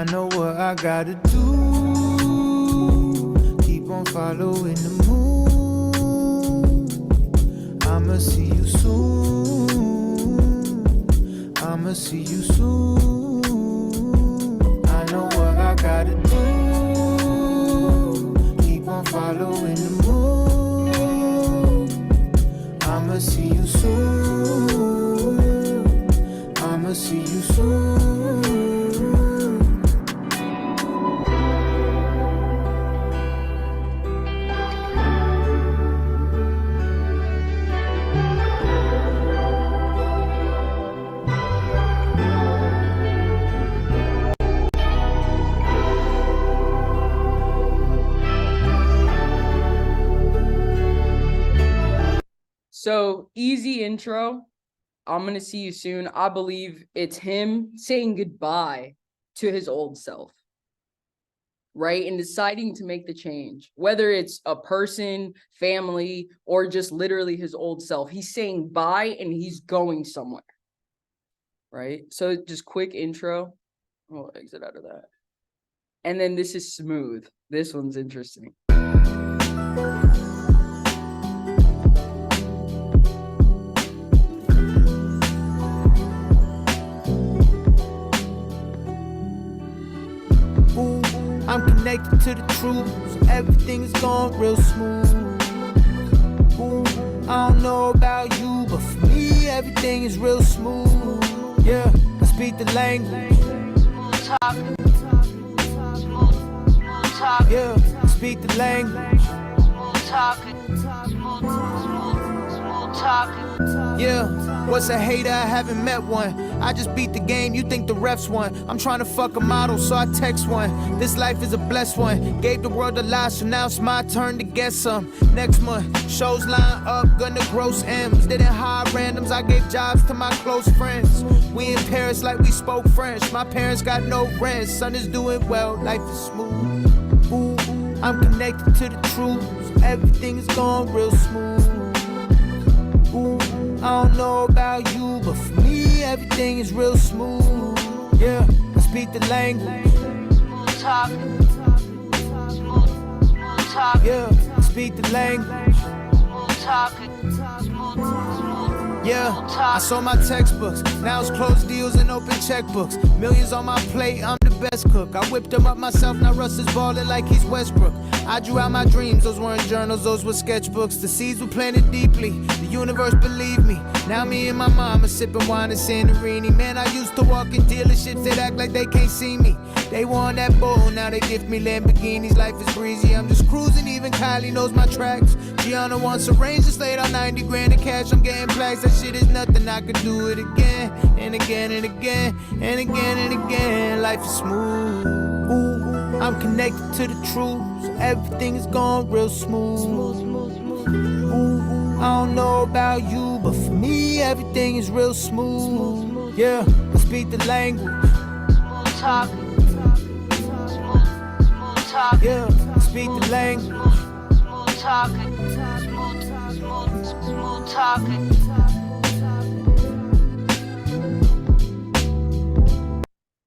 I know what I gotta do. Keep on following the moon. I'ma see you soon. I'ma see you soon. I know what I gotta do. Keep on following the moon. I'ma see you soon. I'ma see you soon. So easy intro. I'm going to see you soon. I believe it's him saying goodbye to his old self, right? And deciding to make the change, whether it's a person, family, or just literally his old self. He's saying bye and he's going somewhere, right? So just quick intro. I'll exit out of that. And then this is smooth. This one's interesting. I'm connected to the truth, so everything is going real smooth. Ooh, I don't know about you, but for me, everything is real smooth. Yeah, I speak the language. Yeah, I speak the language. Yeah, what's a hater? I haven't met one. I just beat the game, you think the refs won. I'm trying to fuck a model, so I text one. This life is a blessed one. Gave the world a lot, so now it's my turn to get some. Next month, shows line up, gonna gross M's. Didn't hire randoms, I gave jobs to my close friends. We in Paris like we spoke French. My parents got no rent, son is doing well, life is smooth. Ooh, I'm connected to the truth, so everything is going real smooth. Ooh, I don't know about you, but for me, everything is real smooth. Yeah, I speak the language. Yeah, I speak the language. Yeah, I saw my textbooks. Now it's closed deals and open checkbooks. Millions on my plate, I'm the best cook. I whipped them up myself, now Russ is balling like he's Westbrook. I drew out my dreams, those weren't journals, those were sketchbooks. The seeds were planted deeply, the universe believed me. Now me and my mama sipping wine in Santorini. Man, I used to walk in dealerships, they'd act like they can't see me. They want that bull, now they gift me Lamborghinis. Life is breezy, I'm just cruising, even Kylie knows my tracks. Gianna wants a range, just laid on 90 grand in cash, I'm getting plaques. That shit is nothing, I could do it again, and again, and again, and again, and again. Life is smooth. Ooh, I'm connected to the truth, so everything is going real smooth. Ooh, I don't know about you, but for me, everything is real smooth. Yeah, I speak the language. Yeah, I speak the language.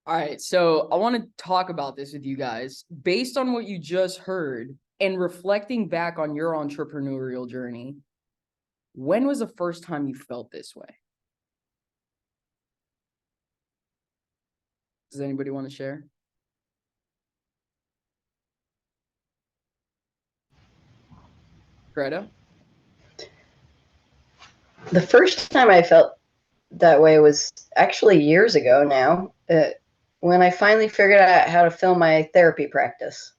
All right, so I want to talk about this with you guys. Based on what you just heard and reflecting back on your entrepreneurial journey, when was the first time you felt this way? Does anybody want to share? Greta? The first time I felt that way was actually years ago now, when I finally figured out how to film my therapy practice.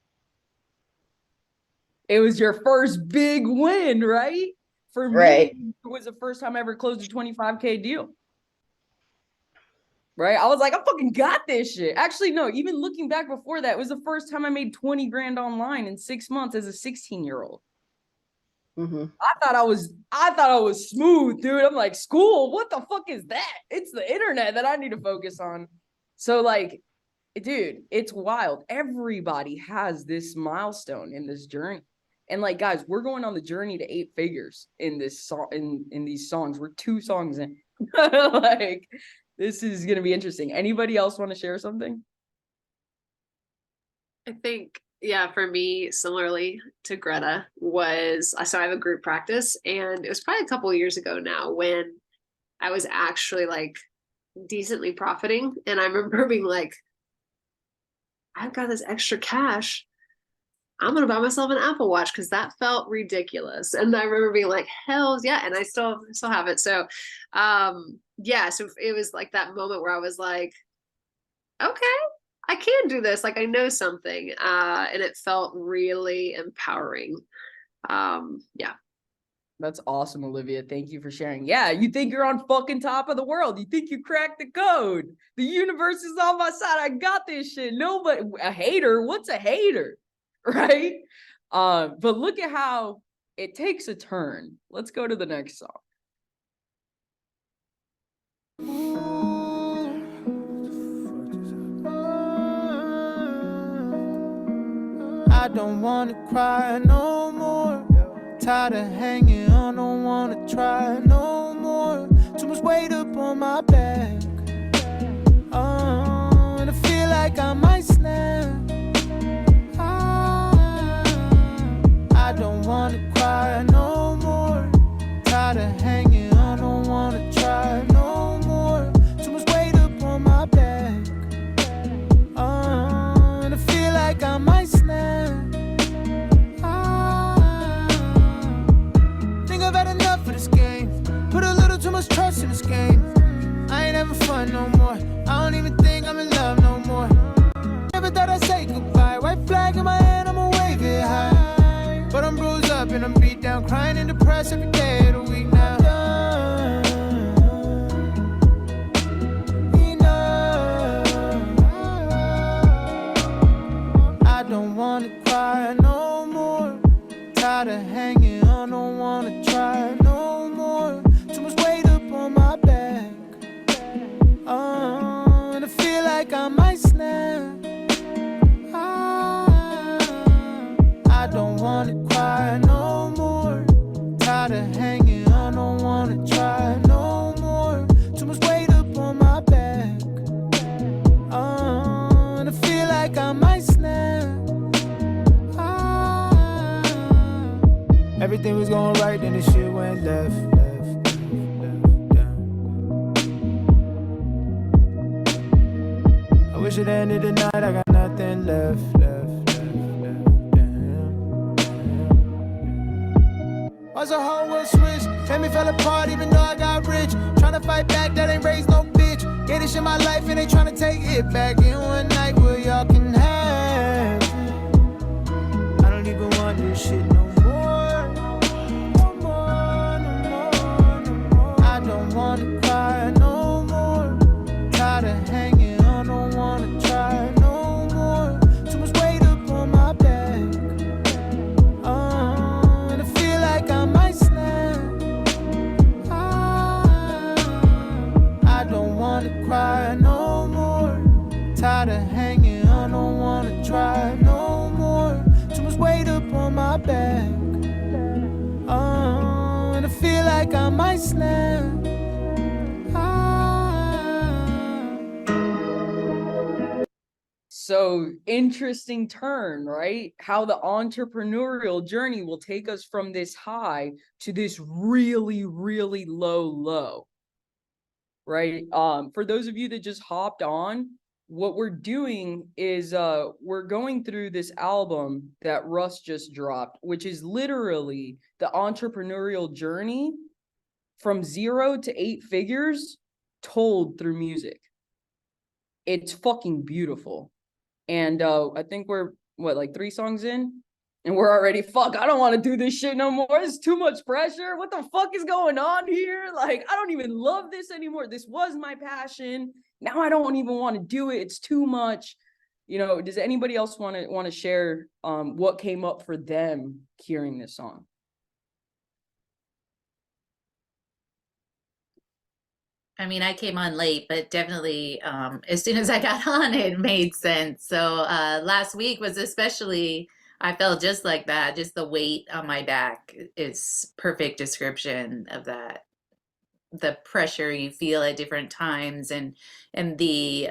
It was your first big win, right? For me, Right. it was the first time I ever closed a 25K deal. Right? I was like, I fucking got this shit. Actually, no, even looking back before that, it was the first time I made 20 grand online in 6 months as a 16-year-old. Mm-hmm. I thought I was smooth, dude. I'm like, school, what the fuck is that? It's the internet that I need to focus on. So like, dude, it's wild. Everybody has this milestone in this journey. And like, guys, we're going on the journey to 8 figures in this song, in these songs. We're 2 songs in. Like, this is gonna be interesting. Anybody else want to share something? I think, yeah, for me, similarly to Greta, was so I have a group practice, and it was probably a couple of years ago now when I was actually like decently profiting. And I remember being like, I've got this extra cash. I'm gonna buy myself an Apple Watch because that felt ridiculous. And I remember being like, hell yeah, and I still have it. So yeah, so it was like that moment where I was like, okay, I can do this. Like I know something. And it felt really empowering. Yeah. That's awesome, Olivia. Thank you for sharing. Yeah, you think you're on fucking top of the world. You think you cracked the code. The universe is on my side. I got this shit. Nobody, a hater. What's a hater? Right? But look at how it takes a turn. Let's go to the next song. I don't wanna cry no more. Tired of hanging on, don't wanna try no more. Too much weight up on my back. And I feel like I might snap. I don't wanna cry no more. Tired of hanging on, don't wanna try no more. Too much weight up on my back. And I feel like I might snap. Think I've had enough of this game. Put a little too much trust in this game. I ain't having fun no more. I don't even think I'm in love no more. Never thought I'd say goodbye. White flag in my hand, I'ma wave it high. But I'm bruised up and I'm beat down, crying and depressed every day of the week now. I don't wanna cry no more. Tired of hanging on, don't wanna try no more. Too much weight up on my back. And I feel like I might snap. I don't wanna cry no more. Tired of hanging on, don't wanna try no more. Too much weight up on my back. And I feel like I might snap. Everything was going right, then this shit went left. I wish it ended tonight, I got nothing left. Why's the whole world switch? Family fell apart even though I got rich. Tryna fight back, that ain't raised no bitch. Get this shit my life and they tryna take it back in one night where y'all can have it. I don't even want this shit no more. No more, no more, no more. I don't wanna cry no more. Tired of hanging on, don't wanna try no more. Too much weight up on my back. And I feel like I might snap. I don't wanna cry no more. Tired of hanging on, don't wanna try no more. Too much weight up on my back. And I feel like I might snap. So interesting turn, right? How the entrepreneurial journey will take us from this high to this really, really low, right? For those of you that just hopped on, what we're doing is we're going through this album that Russ just dropped, which is literally the entrepreneurial journey from 0 to 8 figures told through music. It's fucking beautiful. And I think we're, like 3 songs in? And we're already, fuck, I don't want to do this shit no more. It's too much pressure. What the fuck is going on here? Like, I don't even love this anymore. This was my passion. Now I don't even want to do it. It's too much. You know, does anybody else want to share what came up for them hearing this song? I mean, I came on late, but definitely as soon as I got on, it made sense. So last week was especially, I felt just like that. Just the weight on my back is perfect description of that. The pressure you feel at different times and the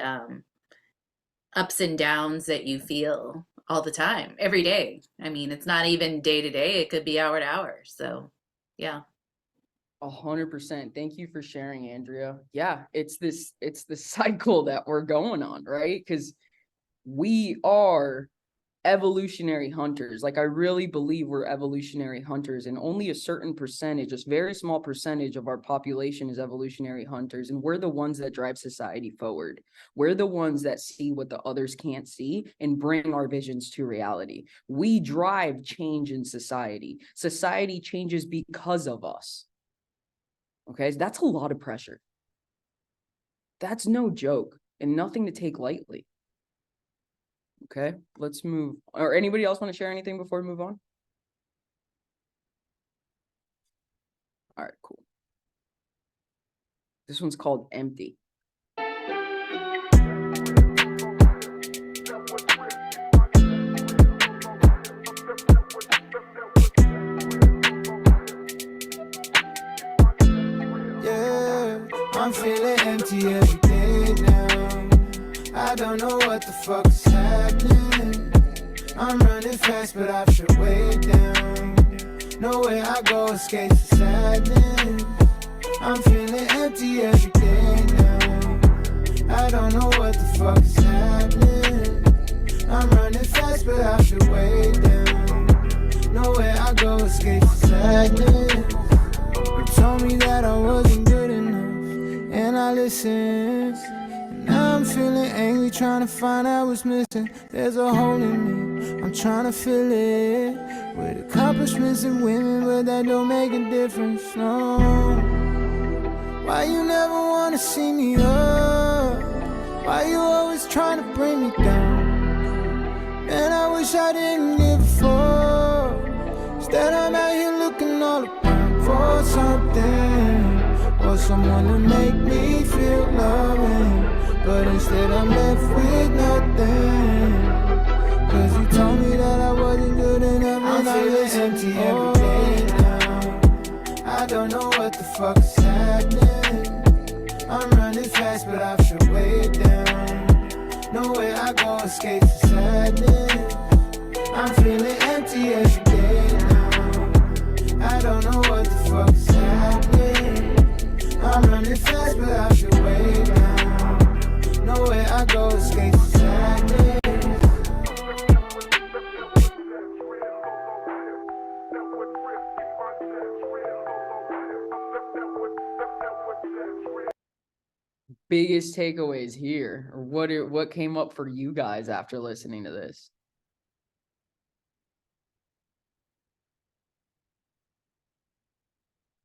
ups and downs that you feel all the time, every day. I mean, it's not even day to day, it could be hour to hour. So yeah. 100%. Thank you for sharing, Andrea. Yeah, it's the cycle that we're going on, right? Because we are evolutionary hunters. Like, I really believe we're evolutionary hunters, and only a certain percentage, a very small percentage of our population is evolutionary hunters. And we're the ones that drive society forward. We're the ones that see what the others can't see and bring our visions to reality. We drive change in society. Society changes because of us. Okay, that's a lot of pressure. That's no joke and nothing to take lightly. Okay, let's move. Or anybody else want to share anything before we move on? All right, cool. This one's called Empty. Yeah, I'm feeling empty every day now. I don't know what the fuck is happening. I'm running fast, but I should way down. Nowhere I go escapes the sadness. I'm feeling empty every day now. I don't know what the fuck is happening. I'm running fast, but I should way down. Nowhere I go escapes the sadness. You told me that I wasn't good enough, and I listened. Now I'm feeling angry, trying to find out what's missing. There's a hole in me, I'm trying to fill it with accomplishments and women, but that don't make a difference, no. Why you never wanna see me up? Why you always trying to bring me down? Man, I wish I didn't give a fuck. Instead I'm out here looking all around for something, or someone to make me feel loving. But instead I'm left with nothing. Cause you told me that I wasn't good enough. I'm feeling empty every day now. I don't know what the fuck is happening. I'm running fast, but I should way down. Nowhere I go escapes the sadness. I'm feeling empty every day now. I don't know what the fuck is happening. I'm running fast, but I should way down. Nowhere I go escapes the sadness. Biggest takeaways here, or what came up for you guys after listening to this?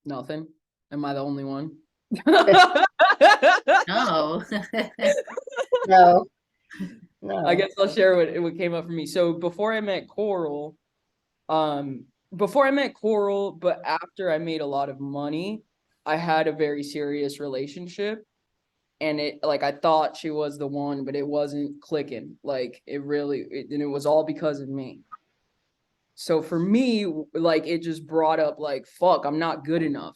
Nothing? Am I the only one? No. No. No. I guess I'll share what came up for me. So before I met Coral, but after I made a lot of money, I had a very serious relationship. And I thought she was the one, but it wasn't clicking. Like, and it was all because of me. So for me, it just brought up fuck, I'm not good enough,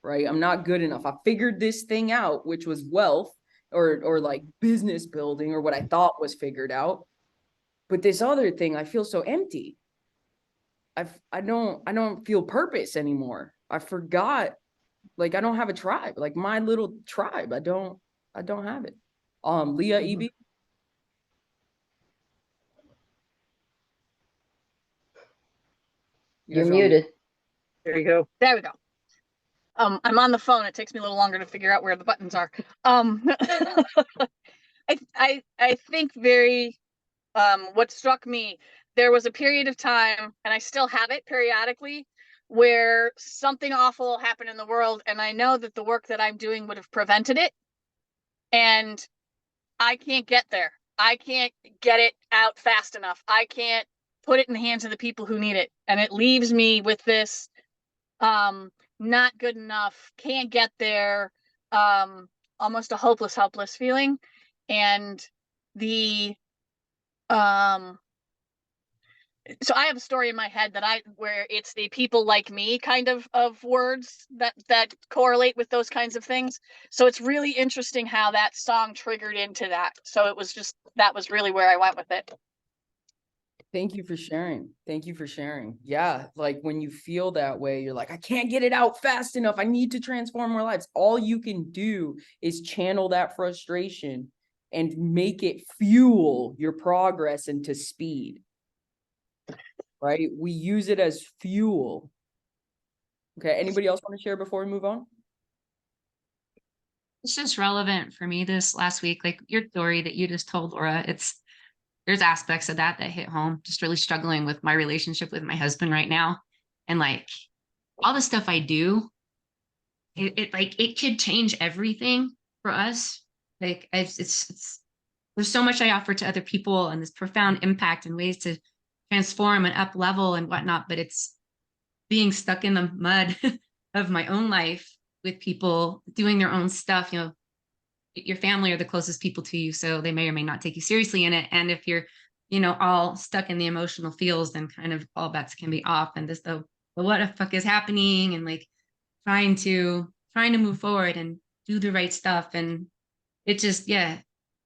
right? I'm not good enough. I figured this thing out, which was wealth or business building, or what I thought was figured out. But this other thing, I feel so empty. I don't feel purpose anymore. I forgot, I don't have a tribe, my little tribe. I don't have it. Leah, EB? You're muted. There you go. There we go. I'm on the phone. It takes me a little longer to figure out where the buttons are. I think what struck me, there was a period of time, and I still have it periodically, where something awful happened in the world, and I know that the work that I'm doing would have prevented it, and I can't get there. I can't get it out fast enough. I can't put it in the hands of the people who need it, and it leaves me with this not good enough, can't get there, almost a helpless feeling. And so I have a story in my head where it's the people like me kind of words that correlate with those kinds of things. So it's really interesting how that song triggered into that. So that was really where I went with it. Thank you for sharing. Thank you for sharing. Yeah, like when you feel that way, you're like, I can't get it out fast enough. I need to transform our lives. All you can do is channel that frustration and make it fuel your progress into speed. Right? We use it as fuel. Okay, anybody else want to share before we move on? It's just relevant for me this last week, like your story that you just told, Laura. There's aspects of that hit home. Just really struggling with my relationship with my husband right now, and like all the stuff I do, it could change everything for us. Like it's there's so much I offer to other people, and this profound impact and ways to transform and up level and whatnot. But it's being stuck in the mud of my own life with people doing their own stuff. You know, your family are the closest people to you, so they may or may not take you seriously in it. And if you're, you know, all stuck in the emotional feels, then kind of all bets can be off. And this the what the fuck is happening, and like trying to move forward and do the right stuff. And it just, yeah,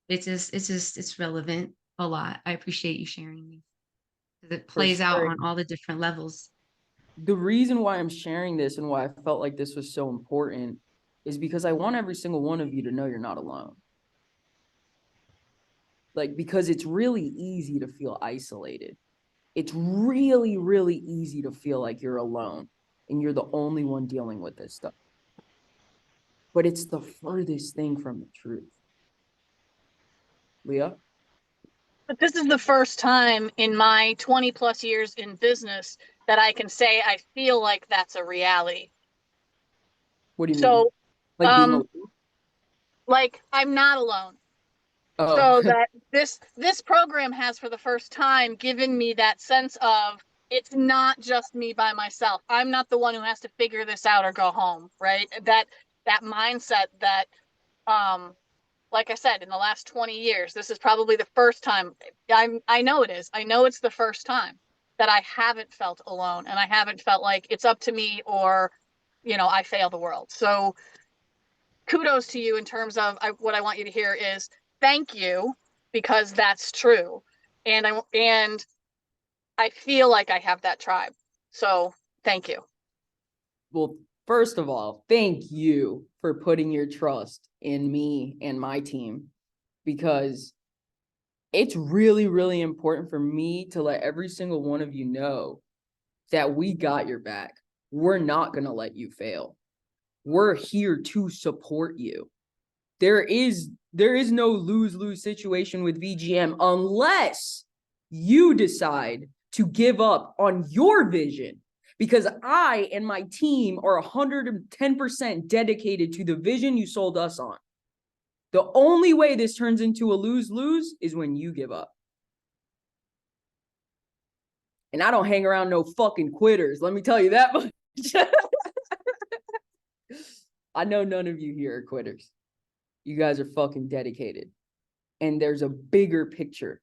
it's relevant a lot. I appreciate you sharing these, because it plays out on all the different levels. The reason why I'm sharing this and why I felt like this was so important is because I want every single one of you to know you're not alone. Like, because it's really easy to feel isolated. It's really, really easy to feel like you're alone and you're the only one dealing with this stuff. But it's the furthest thing from the truth. Leah? But this is the first time in my 20 plus years in business that I can say I feel like that's a reality. What do you mean? So, Like being alone? like I'm not alone. Oh. So that this program has for the first time given me that sense of it's not just me by myself. I'm not the one who has to figure this out or go home, right? That mindset that, like I said, in the last 20 years, this is probably the first time. I know it is. I know it's the first time that I haven't felt alone, and I haven't felt like it's up to me or, you know, I fail the world. So kudos to you in terms of what I want you to hear is thank you, because that's true. And I feel like I have that tribe. So thank you. Well, first of all, thank you for putting your trust in me and my team, because it's really, really important for me to let every single one of you know that we got your back. We're not going to let you fail. We're here to support you. There is no lose-lose situation with VGM unless you decide to give up on your vision, because I and my team are 110% dedicated to the vision you sold us on. The only way this turns into a lose-lose is when you give up. And I don't hang around no fucking quitters, let me tell you that much. I know none of you here are quitters. You guys are fucking dedicated. And there's a bigger picture.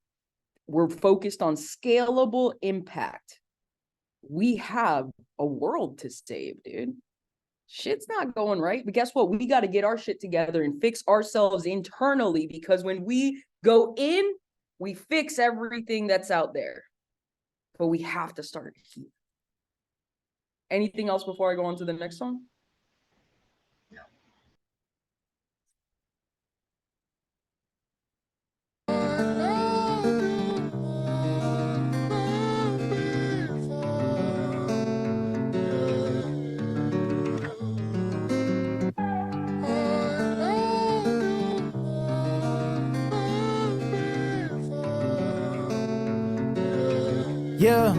We're focused on scalable impact. We have a world to save, dude. Shit's not going right. But guess what? We got to get our shit together and fix ourselves internally, because when we go in, we fix everything that's out there. But we have to start here. Anything else before I go on to the next song? Yeah,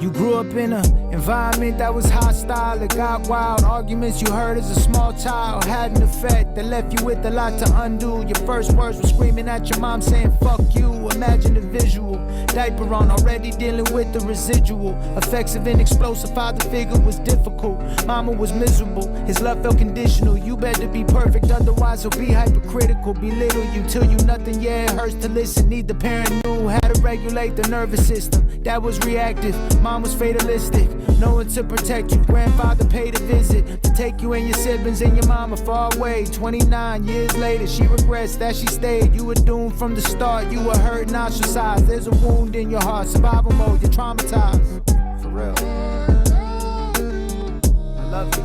you grew up in an environment that was hostile. It got wild. Arguments you heard as a small child had an effect that left you with a lot to undo. Your first words were screaming at your mom saying fuck you. Imagine the visual. Diaper on, already dealing with the residual effects of an explosive father figure was difficult. Mama was miserable. His love felt conditional. You better be perfect, otherwise he'll be hypercritical. Belittle you till you nothing. Yeah, it hurts to listen. Neither parent knew how to regulate the nervous system. That was reactive. mom was fatalistic. No one to protect you. Grandfather paid a visit to take you and your siblings and your mama far away. 29 years later, she regrets that she stayed. You were doomed from the start. You were hurt and ostracized. There's a wound in your heart. Survival mode. You're traumatized. For real. I love you.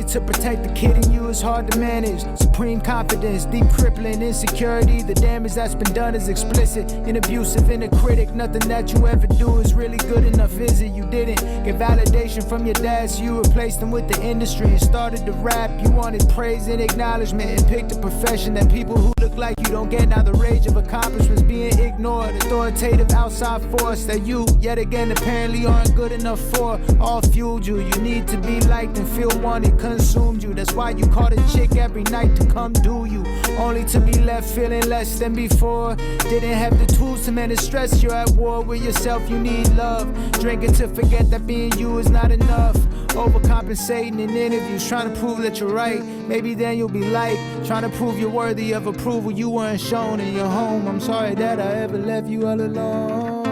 To protect the kid in you is hard to manage. Supreme confidence, deep crippling insecurity. The damage that's been done is explicit and abusive. And a critic, nothing that you ever do is really good enough, is it? You didn't get validation from your dad, so you replaced them with the industry and started to rap. You wanted praise and acknowledgement and picked a profession that people who look like you don't get. Now the rage of accomplishments being ignored. Authoritative outside force that you, yet again, apparently aren't good enough for. All fueled you. You need to be liked and feel wanted. Consumed you. That's why you called a chick every night to come do you, only to be left feeling less than before. Didn't have the tools to manage stress. You're at war with yourself. You need love. Drinking to forget that being you is not enough. Overcompensating in interviews, trying to prove that you're right. Maybe then you'll be like trying to prove you're worthy of approval you weren't shown in your home. I'm sorry that I ever left you all alone.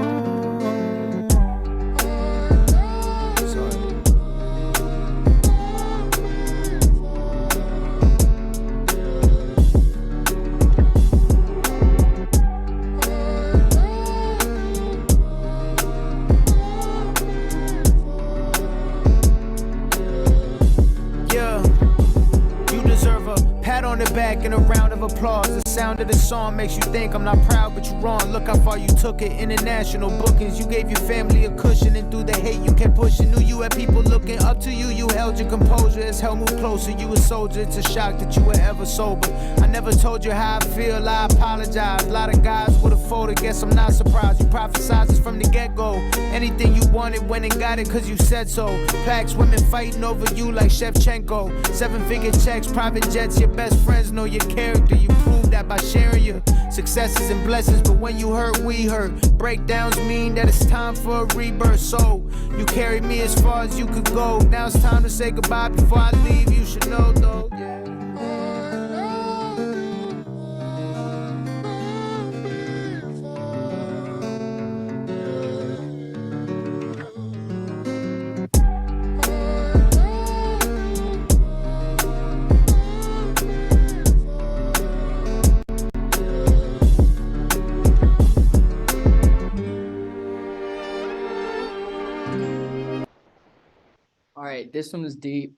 On the back and a round of applause. The sound of the song makes you think I'm not proud, but you're wrong. Look how far you took it. International bookings. You gave your family a cushion, and through the hate you kept pushing. Knew you had people looking up to you. You held your composure as hell moved closer. You a soldier. It's a shock that you were ever sober. I never told you how I feel. I apologize. A lot of guys would have folded. Guess I'm not surprised. You prophesized this from the get-go. Anything you wanted, went and got it cause you said so. Packs, women fighting over you like Shevchenko. 7-figure checks, private jets, your best friends know your character. You prove that by sharing your successes and blessings. But when you hurt, we hurt. Breakdowns mean that it's time for a rebirth. So you carried me as far as you could go. Now it's time to say goodbye before I leave. You should know though, yeah. This one is deep.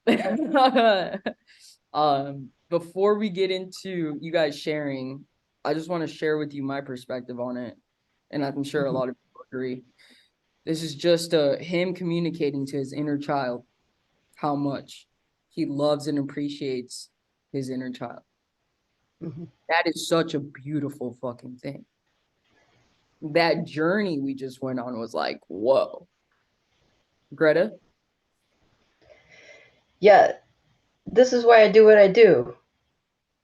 Before we get into you guys sharing, I just want to share with you my perspective on it, and I'm sure a lot of people agree. This is just him communicating to his inner child how much he loves and appreciates his inner child. That is such a beautiful fucking thing. That journey we just went on was like, whoa. Greta? Yeah, this is why I do what I do.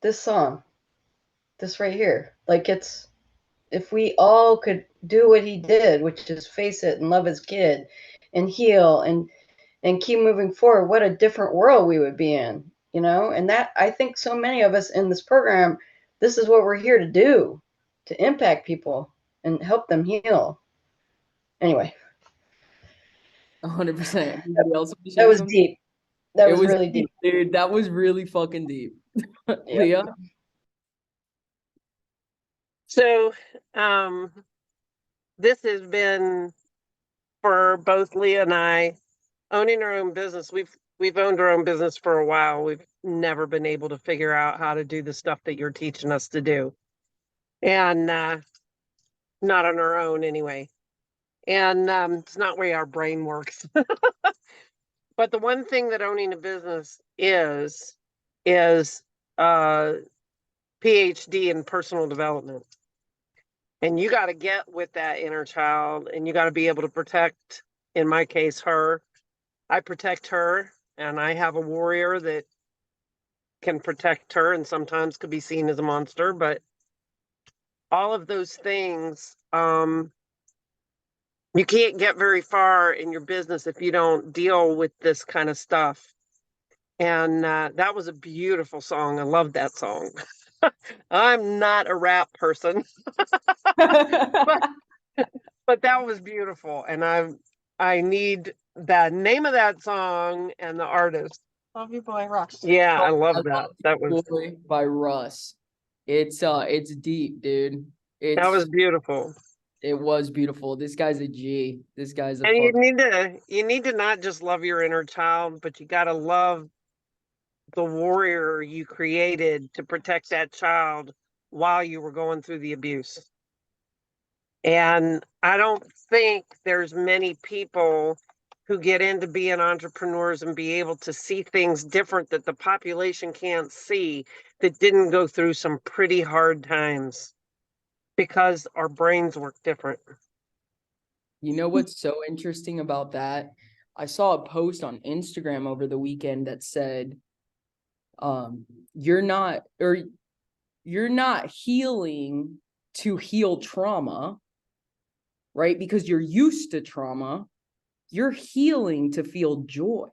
This song, this right here. Like, it's, if we all could do what he did, which is face it and love his kid and heal and keep moving forward, what a different world we would be in, you know? And that, I think so many of us in this program, this is what we're here to do, to impact people and help them heal. Anyway. 100%. That was deep. That was really deep. Dude, that was really fucking deep. Yeah. Leah? So, this has been, for both Leah and I, owning our own business. We've owned our own business for a while. We've never been able to figure out how to do the stuff that you're teaching us to do. And not on our own anyway. And it's not the way our brain works. But the one thing that owning a business is PhD in personal development. And you got to get with that inner child, and you got to be able to protect, in my case, her. I protect her, and I have a warrior that can protect her and sometimes could be seen as a monster, but all of those things, you can't get very far in your business if you don't deal with this kind of stuff. And that was a beautiful song. I love that song. I'm not a rap person, but, but that was beautiful. And I need the name of that song and the artist. Love You Boy, Russ. Yeah, I I love love that. That was Boy by Russ. It's deep, dude. that was It's beautiful. it was beautiful. This guy's a G. This guy's a And fuck. you need to not just love your inner child, but you got to love the warrior you created to protect that child while you were going through the abuse. And I don't think there's many people who get into being entrepreneurs and be able to see things different that the population can't see, that didn't go through some pretty hard times, because our brains work different. You know what's so interesting about that? I saw a post on Instagram over the weekend that said, you're not healing to heal trauma, right? Because you're used to trauma. You're healing to feel joy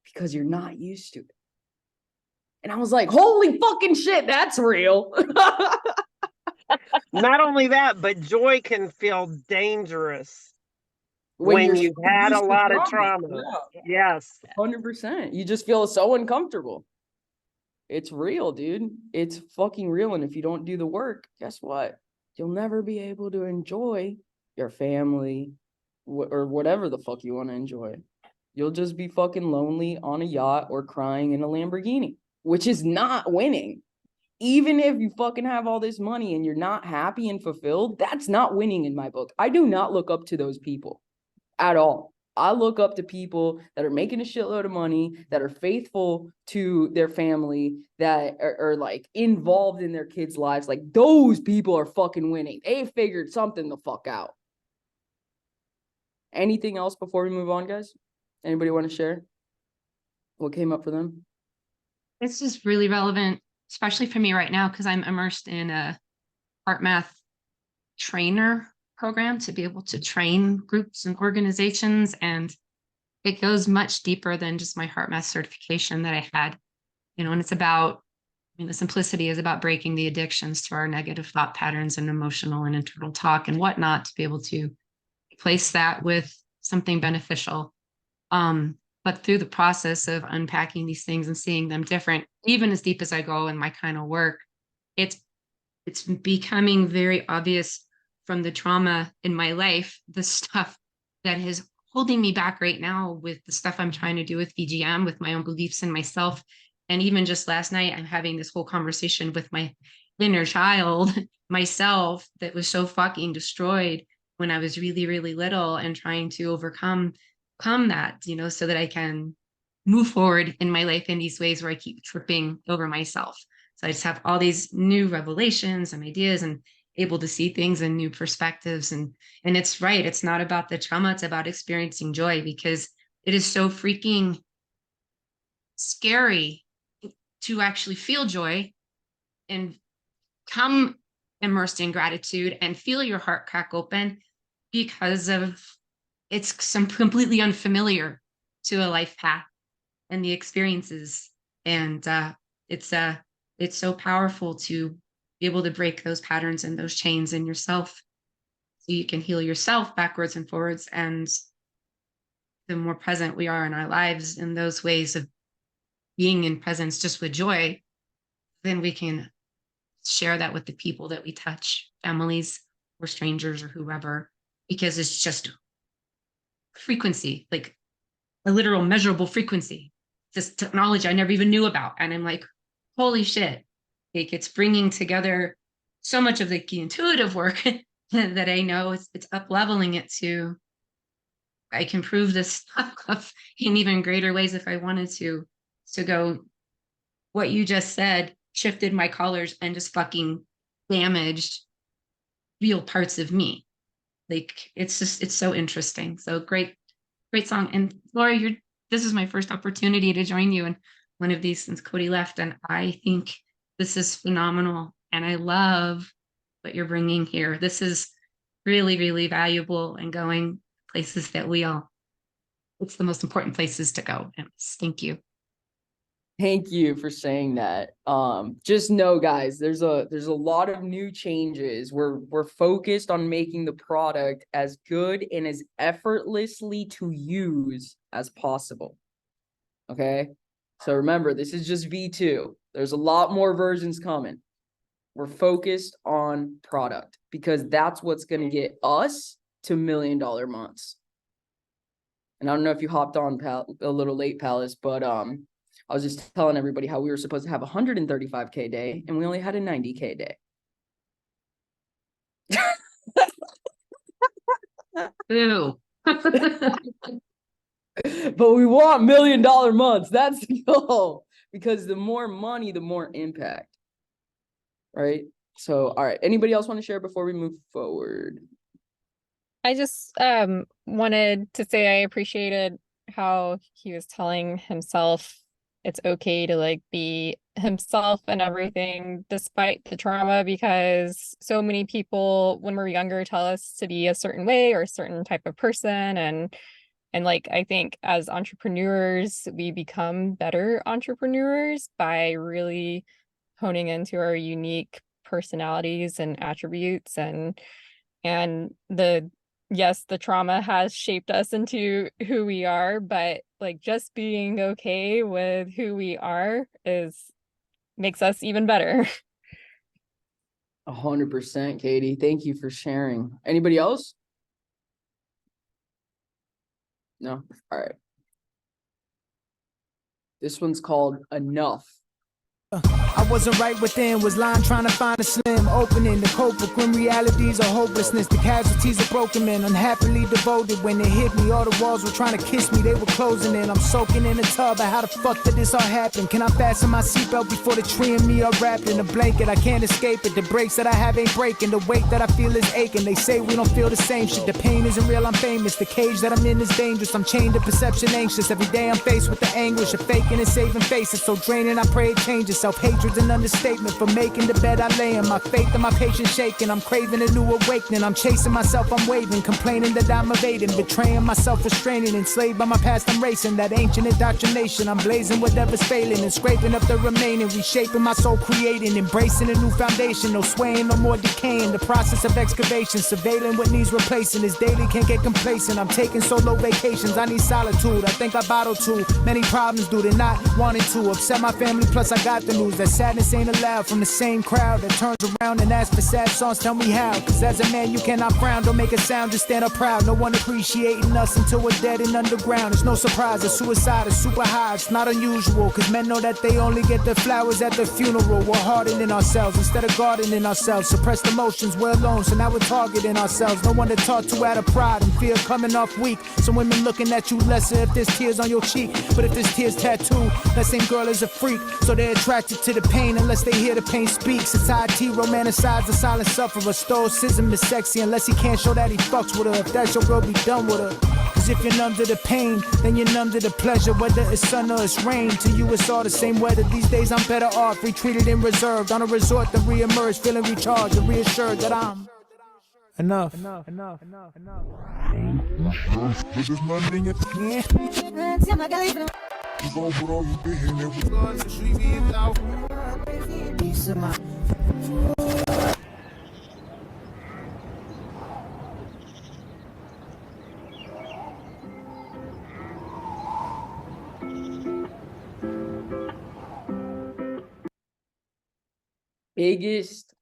because you're not used to it. And I was like, holy fucking shit, that's real. Not only that, but joy can feel dangerous when you've had a used to lot of trauma. Yeah, Yes. 100%. You just feel so uncomfortable. It's real, dude. It's fucking real. And if you don't do the work, guess what? You'll never be able to enjoy your family or whatever the fuck you want to enjoy. You'll just be fucking lonely on a yacht or crying in a Lamborghini, which is not winning. Even if you fucking have all this money and you're not happy and fulfilled, that's not winning in my book. I do not look up to those people at all. I look up to people that are making a shitload of money, that are faithful to their family, that are like involved in their kids' lives. Like those people are fucking winning. They figured something the fuck out. Anything else before we move on, guys? Anybody want to share what came up for them? It's just really relevant, especially for me right now, because I'm immersed in a art math trainer program to be able to train groups and organizations. And it goes much deeper than just my heart math certification that I had, and it's about, the simplicity is about breaking the addictions to our negative thought patterns and emotional and internal talk and whatnot, to be able to replace that with something beneficial. But through the process of unpacking these things and seeing them different, even as deep as I go in my kind of work, it's becoming very obvious from the trauma in my life, the stuff that is holding me back right now with the stuff I'm trying to do with VGM, with my own beliefs in myself. And even just last night, I'm having this whole conversation with my inner child, myself, that was so fucking destroyed when I was really, really little, and trying to overcome that, so that I can move forward in my life in these ways where I keep tripping over myself. So I just have all these new revelations and ideas and able to see things in new perspectives. And it's right. It's not about the trauma. It's about experiencing joy, because it is so freaking scary to actually feel joy and come immersed in gratitude and feel your heart crack open, because of it's some completely unfamiliar to a life path and the experiences. And it's so powerful to be able to break those patterns and those chains in yourself, so you can heal yourself backwards and forwards. And the more present we are in our lives in those ways of being in presence just with joy, then we can share that with the people that we touch, families or strangers or whoever, because it's just frequency, like a literal measurable frequency, this technology I never even knew about. And I'm like, holy shit, like it's bringing together so much of the intuitive work that I know it's up leveling it to, I can prove this stuff in even greater ways if I wanted to go, what you just said shifted my colors and just fucking damaged real parts of me. Like it's so interesting. So great song. And Laura, this is my first opportunity to join you in one of these since Cody left, and I think this is phenomenal. And I love what you're bringing here. This is really, really valuable and going places that it's the most important places to go. And thank you. Thank you for saying that. Just know, guys, there's a lot of new changes. We're focused on making the product as good and as effortlessly to use as possible. Okay? So remember, this is just V2. There's a lot more versions coming. We're focused on product because that's what's going to get us to $1 million months. And I don't know if you hopped on a little late, Palace, but I was just telling everybody how we were supposed to have a 135K day and we only had a 90K day. Ew. But we want $1 million months. That's the goal. Because the more money, the more impact. Right? So, all right. Anybody else want to share before we move forward? I just wanted to say I appreciated how he was telling himself it's okay to like be himself and everything despite the trauma, because so many people when we're younger tell us to be a certain way or a certain type of person, and like I think as entrepreneurs we become better entrepreneurs by really honing into our unique personalities and attributes, and yes, the trauma has shaped us into who we are, but like just being okay with who we are makes us even better. 100%, Katie. Thank you for sharing. Anybody else? No? All right. This one's called Enough. I wasn't right within, was lying trying to find a slim opening to cope with grim realities of hopelessness. The casualties of broken men, unhappily devoted. When it hit me, all the walls were trying to kiss me, they were closing in. I'm soaking in a tub, but how the fuck did this all happen? Can I fasten my seatbelt before the tree and me are wrapped in a blanket? I can't escape it, the brakes that I have ain't breaking. The weight that I feel is aching, they say we don't feel the same shit. The pain isn't real, I'm famous, the cage that I'm in is dangerous. I'm chained to perception, anxious, every day I'm faced with the anguish of faking and saving faces. So draining, I pray it changes. Self-hatred's an understatement for making the bed I lay in. My faith and my patience shaking. I'm craving a new awakening. I'm chasing myself, I'm waving, complaining that I'm evading, betraying myself, restraining, enslaved by my past, I'm racing. That ancient indoctrination, I'm blazing whatever's failing and scraping up the remaining, reshaping my soul, creating, embracing a new foundation. No swaying, no more decaying. The process of excavation, surveilling what needs replacing. Is daily, can't get complacent. I'm taking solo vacations. I need solitude. I think I bottle too many problems due to not wanting to upset my family. Plus I got the news that sadness ain't allowed from the same crowd that turns around and asks for sad songs. Tell me how, cause as a man you cannot frown. Don't make a sound, just stand up proud. No one appreciating us until we're dead and underground. It's no surprise that suicide is super high. It's not unusual, cause men know that they only get the flowers at the funeral. We're hardening ourselves instead of gardening ourselves. Suppressed emotions, we're alone, so now we're targeting ourselves. No one to talk to out of pride and fear coming off weak. Some women looking at you lesser if there's tears on your cheek, but if there's tears tattooed, that same girl is a freak. So they're attracted to the pain unless they hear the pain speak. Society romanticizes the silent sufferer. Stoicism is sexy unless he can't show that he fucks with her. If that's your girl, be done with her. Cause if you're numb to the pain, then you're numb to the pleasure. Whether it's sun or it's rain, to you it's all the same weather. These days I'm better off, retreated and reserved on a resort, then re-emerge, feeling recharged and reassured that I'm enough. Biggest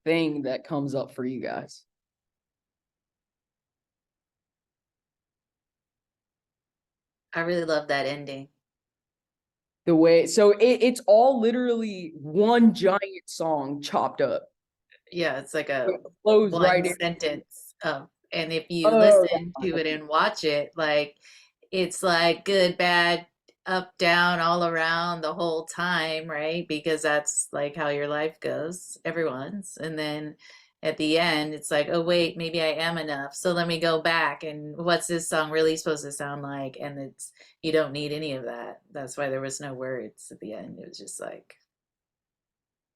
thing that comes up for you guys? I really love that ending. The way, so it's all literally one giant song chopped up. Yeah, it's like a It flows one right in. sentence. And if you Oh, listen to it and watch it, like it's like good, bad, up, down, all around the whole time, right? Because that's like how your life goes, everyone's. And then at the end, it's like, oh wait, maybe I am enough. So let me go back and what's this song really supposed to sound like? And you don't need any of that. That's why there was no words at the end. It was just like,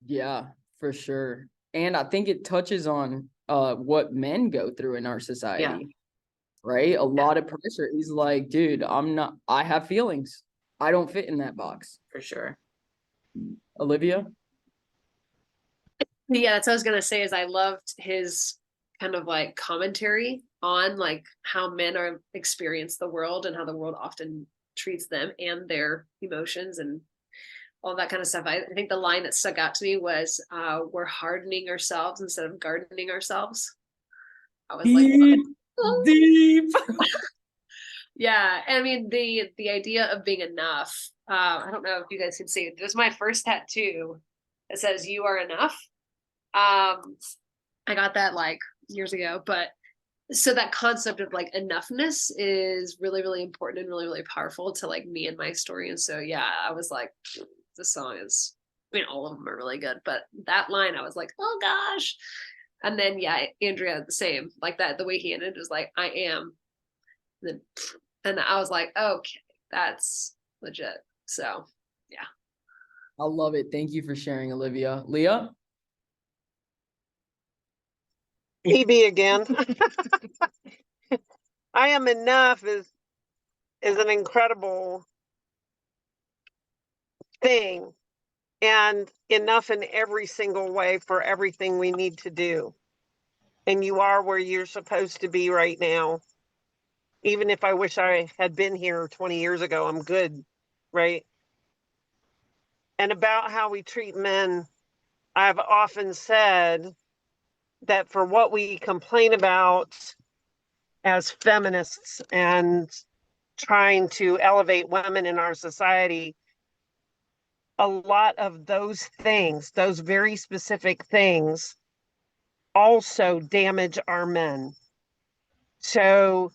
yeah, for sure. And I think it touches on what men go through in our society, right? A lot of pressure. He's like, dude, I have feelings. I don't fit in that box. For sure. Olivia? Yeah, that's what I was gonna say is I loved his kind of like commentary on like how men are experience the world and how the world often treats them and their emotions and all that kind of stuff. I think the line that stuck out to me was we're hardening ourselves instead of gardening ourselves. I was like, deep. Yeah, I mean the idea of being enough. I don't know if you guys can see it. This is my first tattoo that says "You are enough." I got that like years ago, but so that concept of like enoughness is really, really important and really, really powerful to like me and my story. And so yeah, I was like, this song is, I mean, all of them are really good, but that line I was like, oh gosh. And then yeah, Andrea the same, like that, the way he ended was like, I am. And I was like, okay, that's legit. So yeah. I love it. Thank you for sharing, Olivia. Leah? Me again. I am enough is an incredible thing, and enough in every single way for everything we need to do. And you are where you're supposed to be right now. Even if I wish I had been here 20 years ago, I'm good, right? And about how we treat men, I've often said that for what we complain about as feminists and trying to elevate women in our society, a lot of those things, those very specific things, also damage our men. So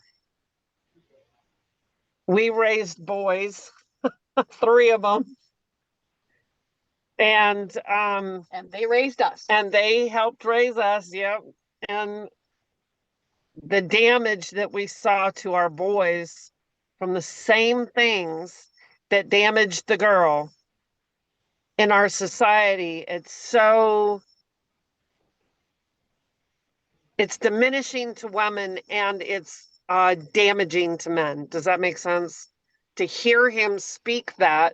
we raised boys, 3 of them. And they raised us. And they helped raise us, yep. And the damage that we saw to our boys from the same things that damaged the girl in our society, it's diminishing to women and it's damaging to men. Does that make sense? To hear him speak that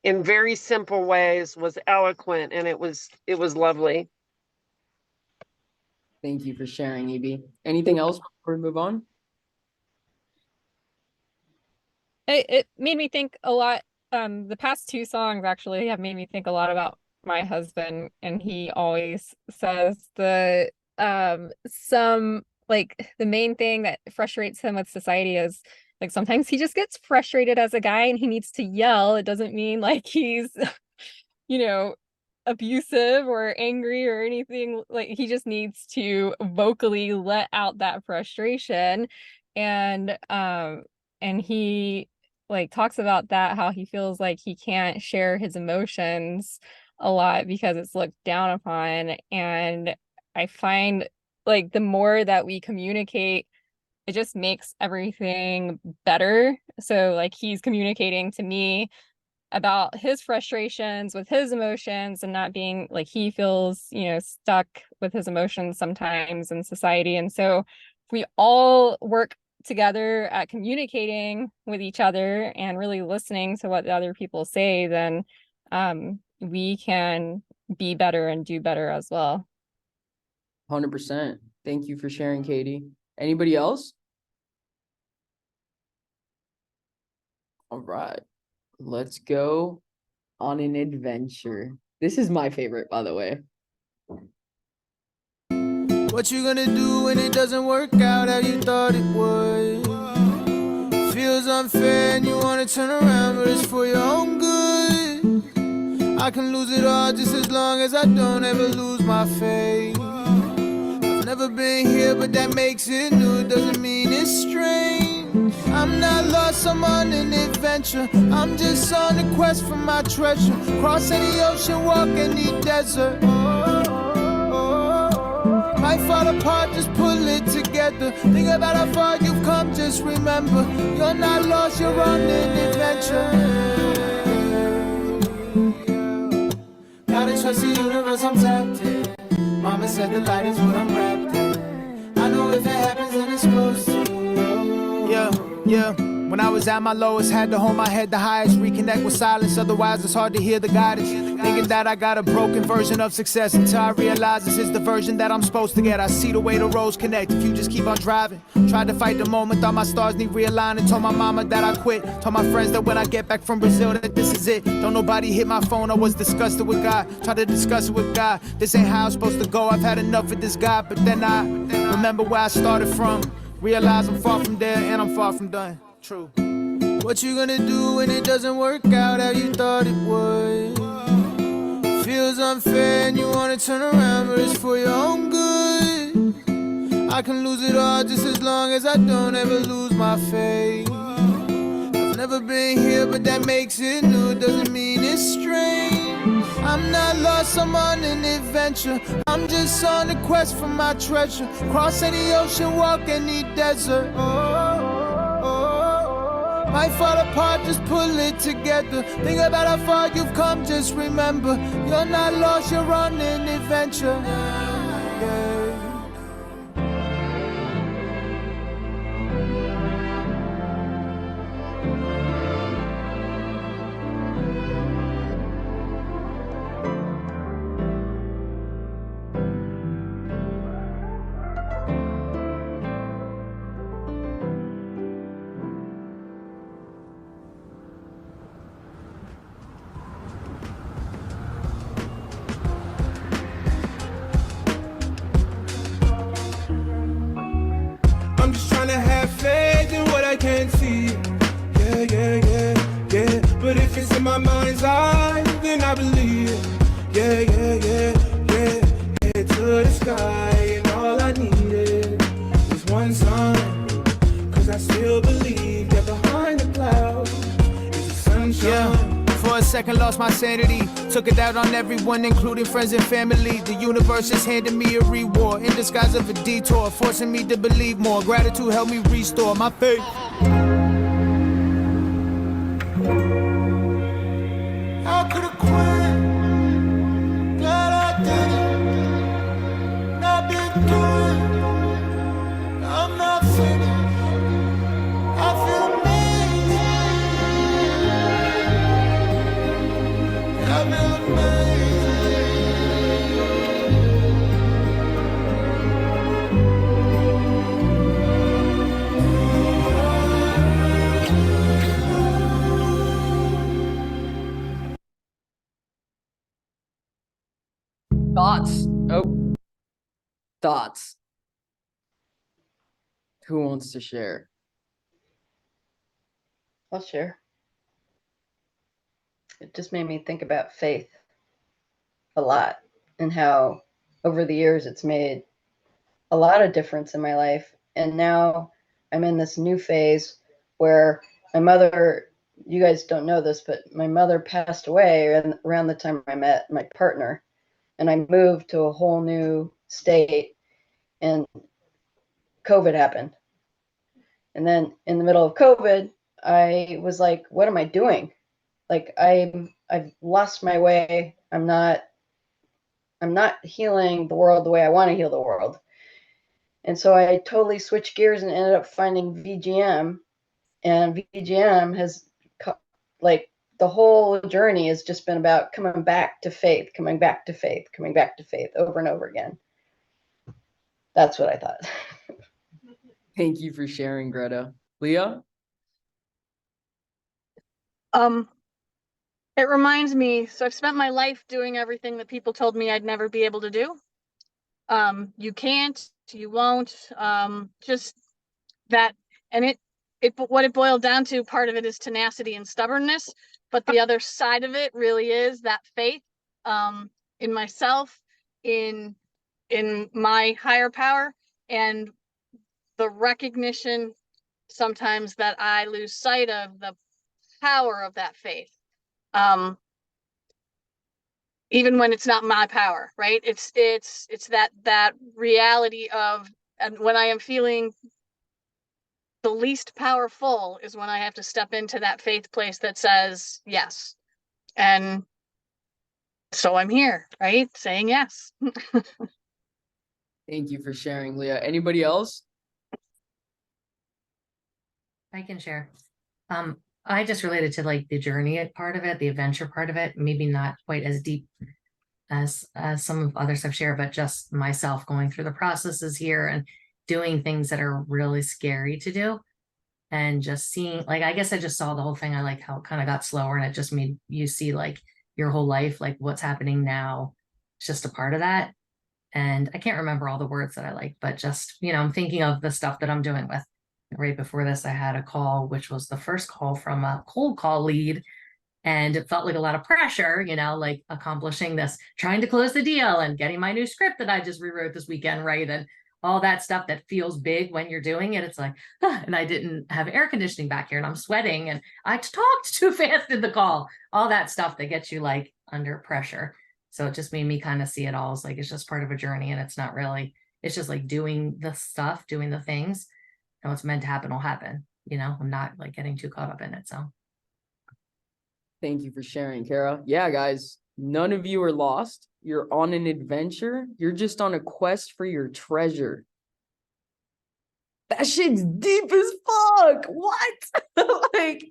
in very simple ways was eloquent, and it was lovely. Thank you for sharing, Evie. Anything else before we move on? It made me think a lot. The past 2 songs actually have made me think a lot about my husband, and he always says the main thing that frustrates him with society is like sometimes he just gets frustrated as a guy and he needs to yell. It doesn't mean like he's abusive or angry or anything. Like he just needs to vocally let out that frustration. And he like talks about that, how he feels like he can't share his emotions a lot because it's looked down upon. And I find like the more that we communicate, it just makes everything better. So like he's communicating to me about his frustrations with his emotions and not being like, he feels, stuck with his emotions sometimes in society. And so if we all work together at communicating with each other and really listening to what the other people say, then we can be better and do better as well. 100%. Thank you for sharing, Katie. Anybody else? All right, let's go on an adventure. This is my favorite, by the way. What you gonna do when it doesn't work out how you thought it would? Feels unfair and you wanna turn around, but it's for your own good. I can lose it all just as long as I don't ever lose my faith. I've never been here, but that makes it new. It doesn't mean it's strange. I'm not lost, I'm on an adventure. I'm just on a quest for my treasure. Cross any ocean, walk any desert. Might fall apart, just pull it together. Think about how far you've come, just remember. You're not lost, you're on an adventure. Gotta trust the universe, I'm tapped in. Mama said the light is what I'm wrapped in. I know if it happens, then it's supposed to. Yeah. When I was at my lowest, had to hold my head the highest, reconnect with silence, otherwise it's hard to hear the guidance. Thinking that I got a broken version of success until I realize this is the version that I'm supposed to get. I see the way the roads connect if you just keep on driving. Tried to fight the moment, thought my stars need realigning. Told my mama that I quit, told my friends that when I get back from Brazil that this is it. Don't nobody hit my phone, I was disgusted with God. Tried to discuss it with God, this ain't how I'm supposed to go. I've had enough of this guy, but then I remember where I started from. Realize I'm far from there and I'm far from done. True. What you gonna do when it doesn't work out how you thought it would? Feels unfair and you wanna turn around, but it's for your own good. I can lose it all just as long as I don't ever lose my faith. I've never been here, but that makes it new. It doesn't mean it's strange. I'm not lost, I'm on an adventure. I'm just on a quest for my treasure. Cross any ocean, walk any desert. Might fall apart, just pull it together. Think about how far you've come, just remember. You're not lost, you're on an adventure. Yeah. I'm just trying to have faith in what I can't see. Yeah. But if it's in my mind's eye, then I believe it. Yeah. Head to the sky, and all I needed was one sign. Cause I still believe that behind the clouds is the sunshine. Yeah. For a second lost my sanity, took it out on everyone including friends and family. The universe is handing me a reward in disguise of a detour, forcing me to believe more. Gratitude helped me restore my faith. I could've quit, glad I didn't. I've been through it, I'm not finished. I feel Thoughts? Oh, thoughts. Who wants to share? I'll share. It just made me think about faith a lot and how over the years it's made a lot of difference in my life. And now I'm in this new phase where my mother, you guys don't know this, but my mother passed away around the time I met my partner. And I moved to a whole new state and COVID happened. And then in the middle of COVID, I was like, what am I doing? Like I've lost my way. I'm not healing the world the way I want to heal the world. And so I totally switched gears and ended up finding VGM. And VGM has, like, the whole journey has just been about coming back to faith over and over again. That's what I thought. Thank you for sharing, Greta. Leah? It reminds me, so I've spent my life doing everything that people told me I'd never be able to do. You can't, you won't, just that. And what it boiled down to, part of it is tenacity and stubbornness, but the other side of it really is that faith, in myself, in my higher power, and the recognition sometimes that I lose sight of the power of that faith. Even when it's not my power, right? It's that reality of, and when I am feeling the least powerful is when I have to step into that faith place that says yes. And so I'm here, right? Saying yes. Thank you for sharing, Leah. Anybody else? I can share. I just related to like the journey part of it, the adventure part of it, maybe not quite as deep as some of others have shared, but just myself going through the processes here and doing things that are really scary to do. And just seeing, like, I guess I just saw the whole thing. I like how it kind of got slower and it just made you see like your whole life, like what's happening now. It's just a part of that. And I can't remember all the words that I like, but just, you know, I'm thinking of the stuff that I'm doing with. Right before this, I had a call, which was the first call from a cold call lead. And it felt like a lot of pressure, you know, like accomplishing this, trying to close the deal and getting my new script that I just rewrote this weekend, right? And all that stuff that feels big when you're doing it. It's like, and I didn't have air conditioning back here and I'm sweating and I talked too fast in the call, all that stuff that gets you like under pressure. So it just made me kind of see it all as like, it's just part of a journey and it's not really, it's just like doing the stuff, doing the things. And what's meant to happen will happen. You know, I'm not like getting too caught up in it. So Thank you for sharing, Kara. Yeah, guys, none of you are lost. You're on an adventure. You're just on a quest for your treasure. That shit's deep as fuck. What? Like,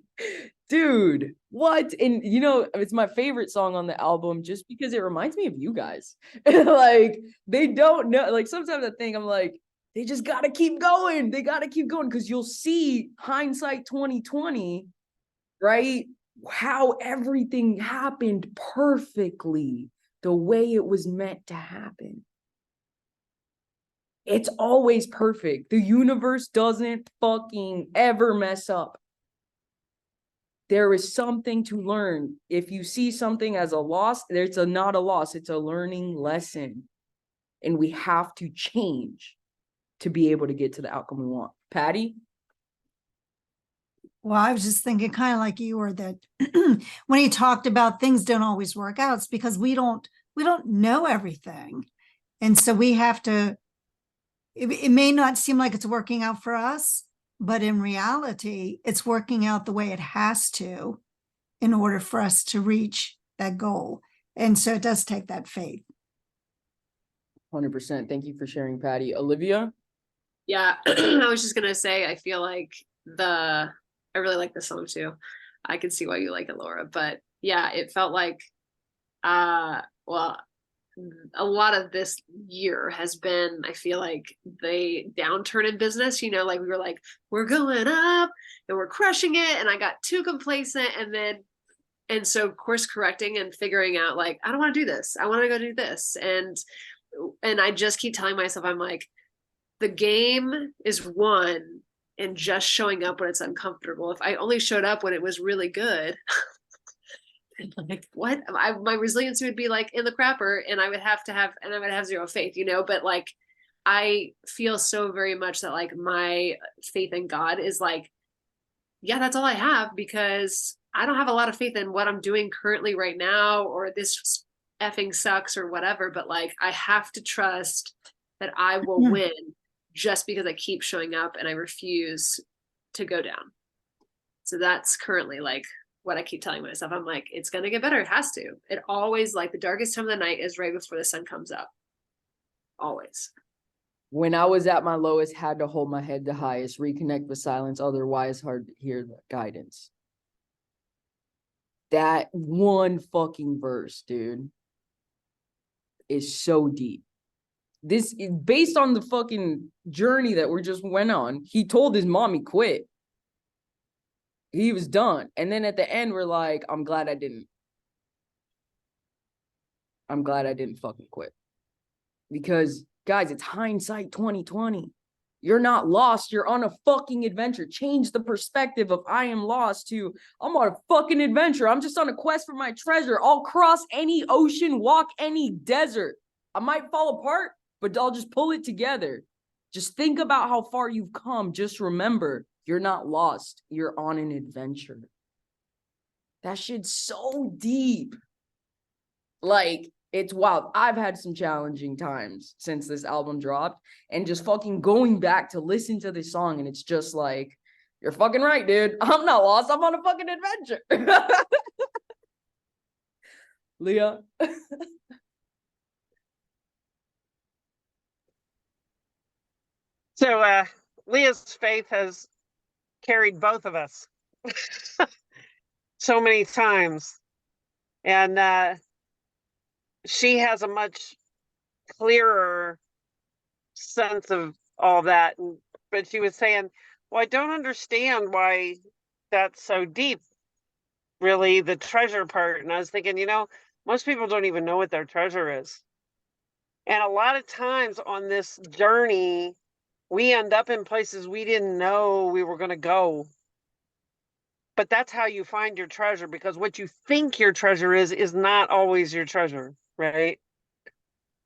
dude, what? And you know, it's my favorite song on the album just because it reminds me of you guys. Like, they don't know. Like, sometimes I think I'm like, they just got to keep going. They got to keep going because you'll see hindsight 2020, right? How everything happened perfectly the way it was meant to happen. It's always perfect. The universe doesn't fucking ever mess up. There is something to learn. If you see something as a loss, it's not a loss. It's a learning lesson. And we have to change to be able to get to the outcome we want. Patty? Well, I was just thinking kind of like you were that when he talked about things don't always work out, it's because we don't know everything. And so we have to, it may not seem like it's working out for us, but in reality, it's working out the way it has to in order for us to reach that goal. And so it does take that faith. 100%. Thank you for sharing, Patty. Olivia? Yeah, I was just gonna say, I feel like I really like the song too. I can see why you like it, Laura. But yeah, it felt like, well, a lot of this year has been, I feel like, the downturn in business. You know, like we were like, we're going up and we're crushing it, and I got too complacent, and so course correcting and figuring out like, I don't want to do this. I want to go do this, and I just keep telling myself, I'm like, the game is won and just showing up when it's uncomfortable. If I only showed up when it was really good, like what? My resiliency would be like in the crapper, and I would have zero faith, you know. But like, I feel so very much that like my faith in God is like, yeah, that's all I have, because I don't have a lot of faith in what I'm doing currently right now, or this effing sucks or whatever. But like, I have to trust that I will win, just because I keep showing up and I refuse to go down. So that's currently like what I keep telling myself. I'm like, it's going to get better. It has to. It always, like, the darkest time of the night is right before the sun comes up. Always. When I was at my lowest, had to hold my head the highest, reconnect with silence, otherwise hard to hear the guidance. That one fucking verse, dude, is so deep. This is based on the fucking journey that we just went on. He told his mom he quit. He was done. And then at the end, we're like, I'm glad I didn't fucking quit. Because, guys, it's hindsight 2020. You're not lost. You're on a fucking adventure. Change the perspective of I am lost to I'm on a fucking adventure. I'm just on a quest for my treasure. I'll cross any ocean, walk any desert. I might fall apart, but I'll just pull it together. Just think about how far you've come. Just remember, you're not lost. You're on an adventure. That shit's so deep. Like, it's wild. I've had some challenging times since this album dropped, and just fucking going back to listen to this song, and it's just like, you're fucking right, dude. I'm not lost. I'm on a fucking adventure. Leah? So Leah's faith has carried both of us so many times. And she has a much clearer sense of all that. But she was saying, well, I don't understand why that's so deep, really, the treasure part. And I was thinking, most people don't even know what their treasure is. And a lot of times on this journey, we end up in places we didn't know we were going to go. But that's how you find your treasure, because what you think your treasure is not always your treasure, right?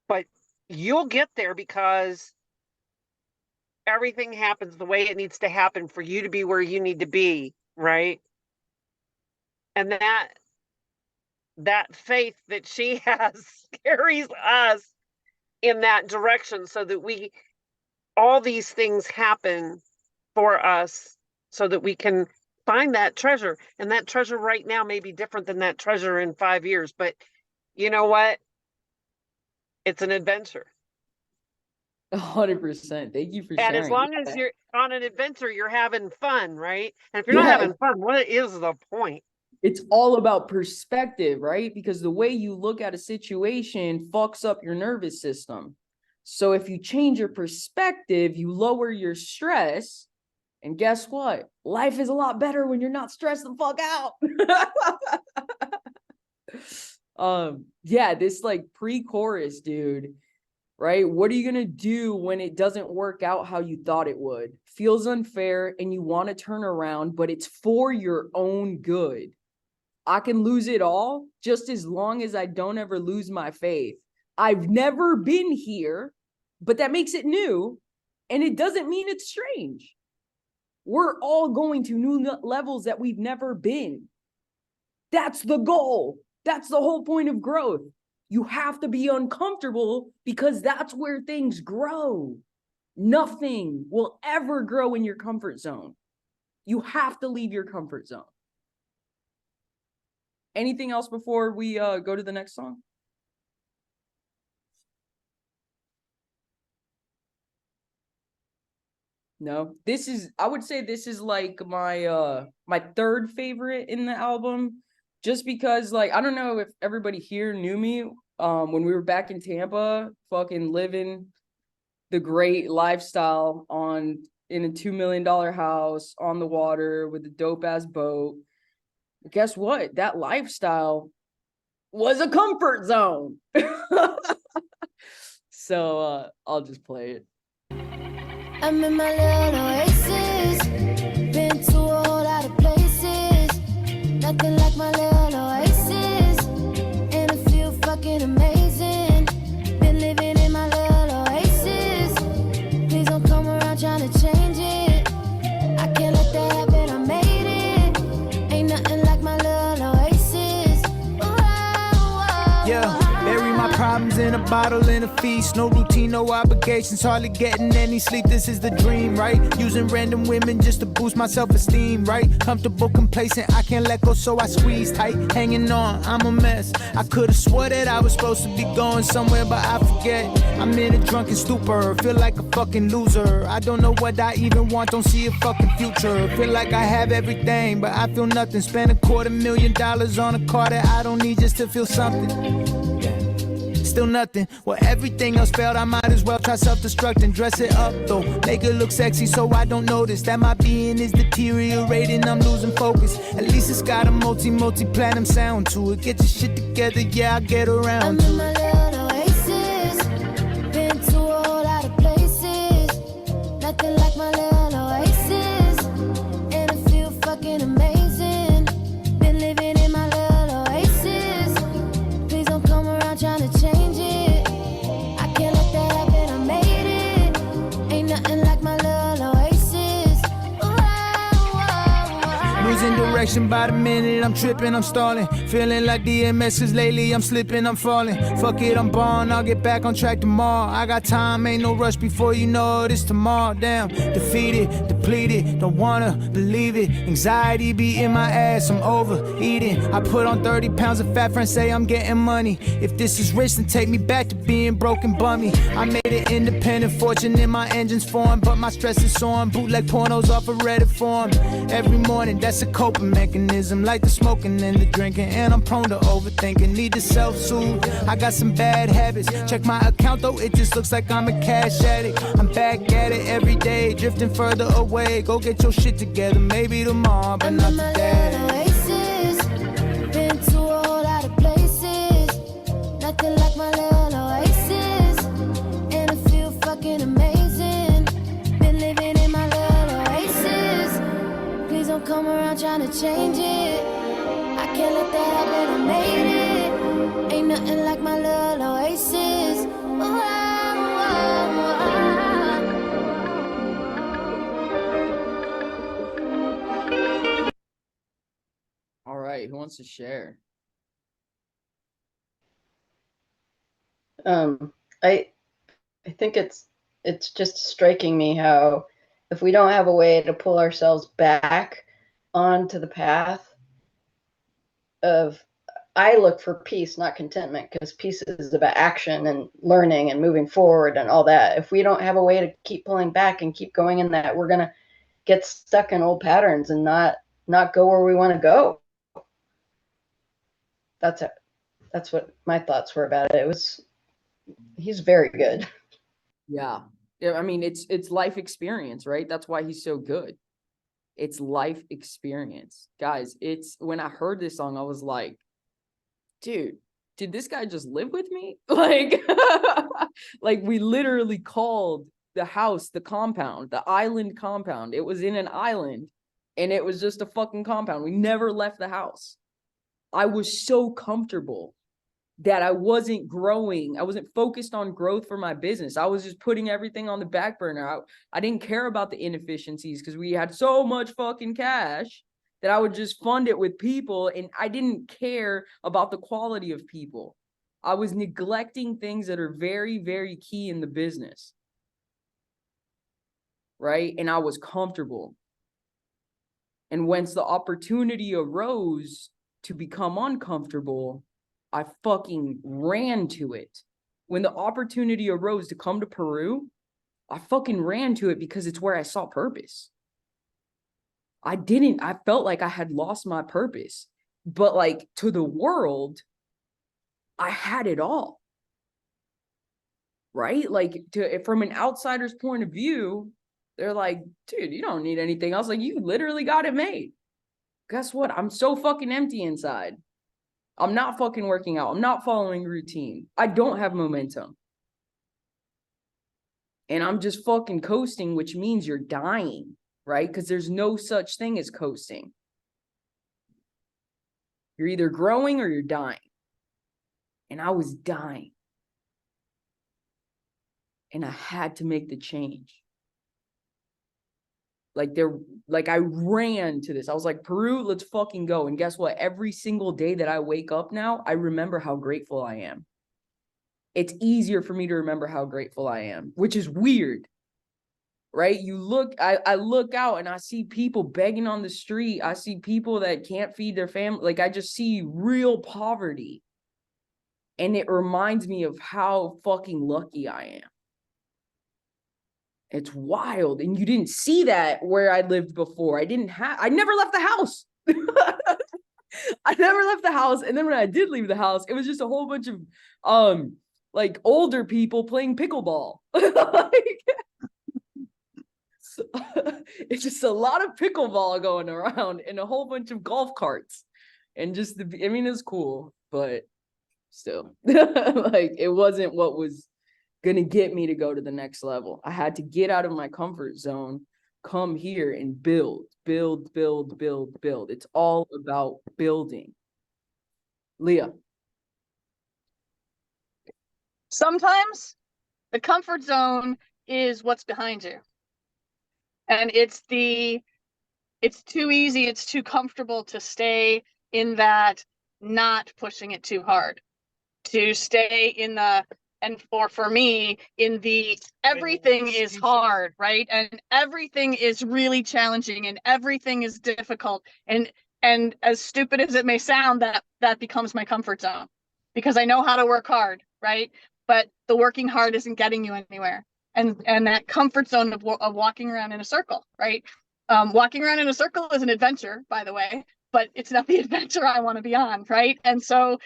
But you'll get there because everything happens the way it needs to happen for you to be where you need to be, right? And that faith that she has carries us in that direction, so that all these things happen for us so that we can find that treasure. And that treasure right now may be different than that treasure in 5 years, but you know what? It's an adventure. 100%. Thank you for And sharing. as long as you're on an adventure, you're having fun, right? And if you're not having fun, what is the point? It's all about perspective, right? Because the way you look at a situation fucks up your nervous system. So if you change your perspective, you lower your stress. And guess what? Life is a lot better when you're not stressed the fuck out. Yeah, this like pre-chorus, dude, right? What are you going to do when it doesn't work out how you thought it would? Feels unfair and you want to turn around, but it's for your own good. I can lose it all just as long as I don't ever lose my faith. I've never been here, but that makes it new. And it doesn't mean it's strange. We're all going to new levels that we've never been. That's the goal. That's the whole point of growth. You have to be uncomfortable because that's where things grow. Nothing will ever grow in your comfort zone. You have to leave your comfort zone. Anything else before we go to the next song? No, I would say this is like my my third favorite in the album, just because like, I don't know if everybody here knew me when we were back in Tampa, fucking living the great lifestyle in a $2 million house on the water with a dope ass boat. Guess what? That lifestyle was a comfort zone. So I'll just play it. I'm in my little oasis, been to a whole lot of places, nothing like my little oasis, and I feel fucking amazing, been living in my little oasis, please don't come around trying to change it, I can't let that happen, I made it, ain't nothing like my little oasis, Yeah. Bury my problems in a bottle in a feast. No routine, no obligations, hardly getting any sleep. This is the dream, right? Using random women just to boost my self-esteem, right? Comfortable, complacent, I can't let go, so I squeeze tight. Hanging on, I'm a mess. I could've swore that I was supposed to be going somewhere, but I forget. I'm in a drunken stupor, feel like a fucking loser. I don't know what I even want, don't see a fucking future. Feel like I have everything, but I feel nothing. Spend $250,000 on a car that I don't need just to feel something. Still nothing. Well, everything else failed, I might as well try self-destructing. Dress it up though, make it look sexy so I don't notice that my being is deteriorating, I'm losing focus. At least it's got a multi-platinum sound to it. Get your shit together, yeah, I'll get around to it. little oasis, been to a whole lot of places, nothing like my little oasis, and I feel fucking amazing, been living in my little oasis, please don't come around trying to change it, I can't let that happen, I made it, ain't nothing like my little oasis, Losing direction Impatient by the minute, I'm tripping, I'm stalling. Feeling like DMS, cause lately I'm slipping, I'm falling. Fuck it, I'm born, I'll get back on track tomorrow. I got time, ain't no rush before you know it, it's tomorrow. Damn, defeated, depleted, don't wanna believe it. Anxiety be in my ass, I'm overeating. I put on 30 pounds of fat, friends say I'm getting money. If this is rich, then take me back to being broken bummy. I made an independent fortune in my engine's form, but my stress is on. Bootleg pornos off of Reddit form. Every morning, that's a coping mechanism, like the smoking and the drinking. And I'm prone to overthinking, need to self-soothe. I got some bad habits. Check my account though, it just looks like I'm a cash addict. I'm back at it every day, drifting further away. Go get your shit together, maybe tomorrow, but not today. Oasis, been to a whole lot of places. Nothing like my little oasis, and I feel fucking amazing. Been living in my little oasis. Please don't come around trying to change it. I can't let that happen, I made it. Ain't nothing like my little oasis. All right, who wants to share? I think it's just striking me how if we don't have a way to pull ourselves back onto the path of, I look for peace, not contentment, because peace is about action and learning and moving forward and all that. If we don't have a way to keep pulling back and keep going in that, we're gonna get stuck in old patterns and not go where we want to go. That's what my thoughts were about it. He's very good. Yeah. I mean, it's life experience, right? That's why he's so good. It's life experience. Guys, when I heard this song, I was like, dude, did this guy just live with me? Like, like we literally called the house, the compound, the island compound. It was in an island and it was just a fucking compound. We never left the house. I was so comfortable that I wasn't growing. I wasn't focused on growth for my business. I was just putting everything on the back burner. I didn't care about the inefficiencies because we had so much fucking cash that I would just fund it with people. And I didn't care about the quality of people. I was neglecting things that are very, very key in the business. Right? And I was comfortable. And once the opportunity arose to become uncomfortable, I fucking ran to it. When the opportunity arose to come to Peru, I fucking ran to it because it's where I saw purpose. I felt like I had lost my purpose, but like to the world, I had it all. Right? Like from an outsider's point of view, they're like, dude, you don't need anything else. Like you literally got it made. Guess what? I'm so fucking empty inside. I'm not fucking working out. I'm not following routine. I don't have momentum. And I'm just fucking coasting, which means you're dying, right? Because there's no such thing as coasting. You're either growing or you're dying. And I was dying. And I had to make the change. Like I ran to this. I was like, Peru, let's fucking go. And guess what? Every single day that I wake up now, I remember how grateful I am. It's easier for me to remember how grateful I am, which is weird, right? I look out and I see people begging on the street. I see people that can't feed their family. Like I just see real poverty. And it reminds me of how fucking lucky I am. It's wild. And you didn't see that where I lived before. I never left the house. I never left the house. And then when I did leave the house, it was just a whole bunch of like older people playing pickleball. It's just a lot of pickleball going around and a whole bunch of golf carts. And just it's cool, but still like it wasn't what was gonna get me to go to the next level. I had to get out of my comfort zone, come here and build. It's all about building. Leah. Sometimes the comfort zone is what's behind you. And it's the it's too easy, it's too comfortable to stay in that, not pushing it too hard, to stay in the, and for me, in the everything is hard, right? And everything is really challenging and everything is difficult. And as stupid as it may sound, that becomes my comfort zone, because I know how to work hard, right? But the working hard isn't getting you anywhere. And that comfort zone of walking around in a circle, right? Walking around in a circle is an adventure, by the way, but it's not the adventure I want to be on, right? And so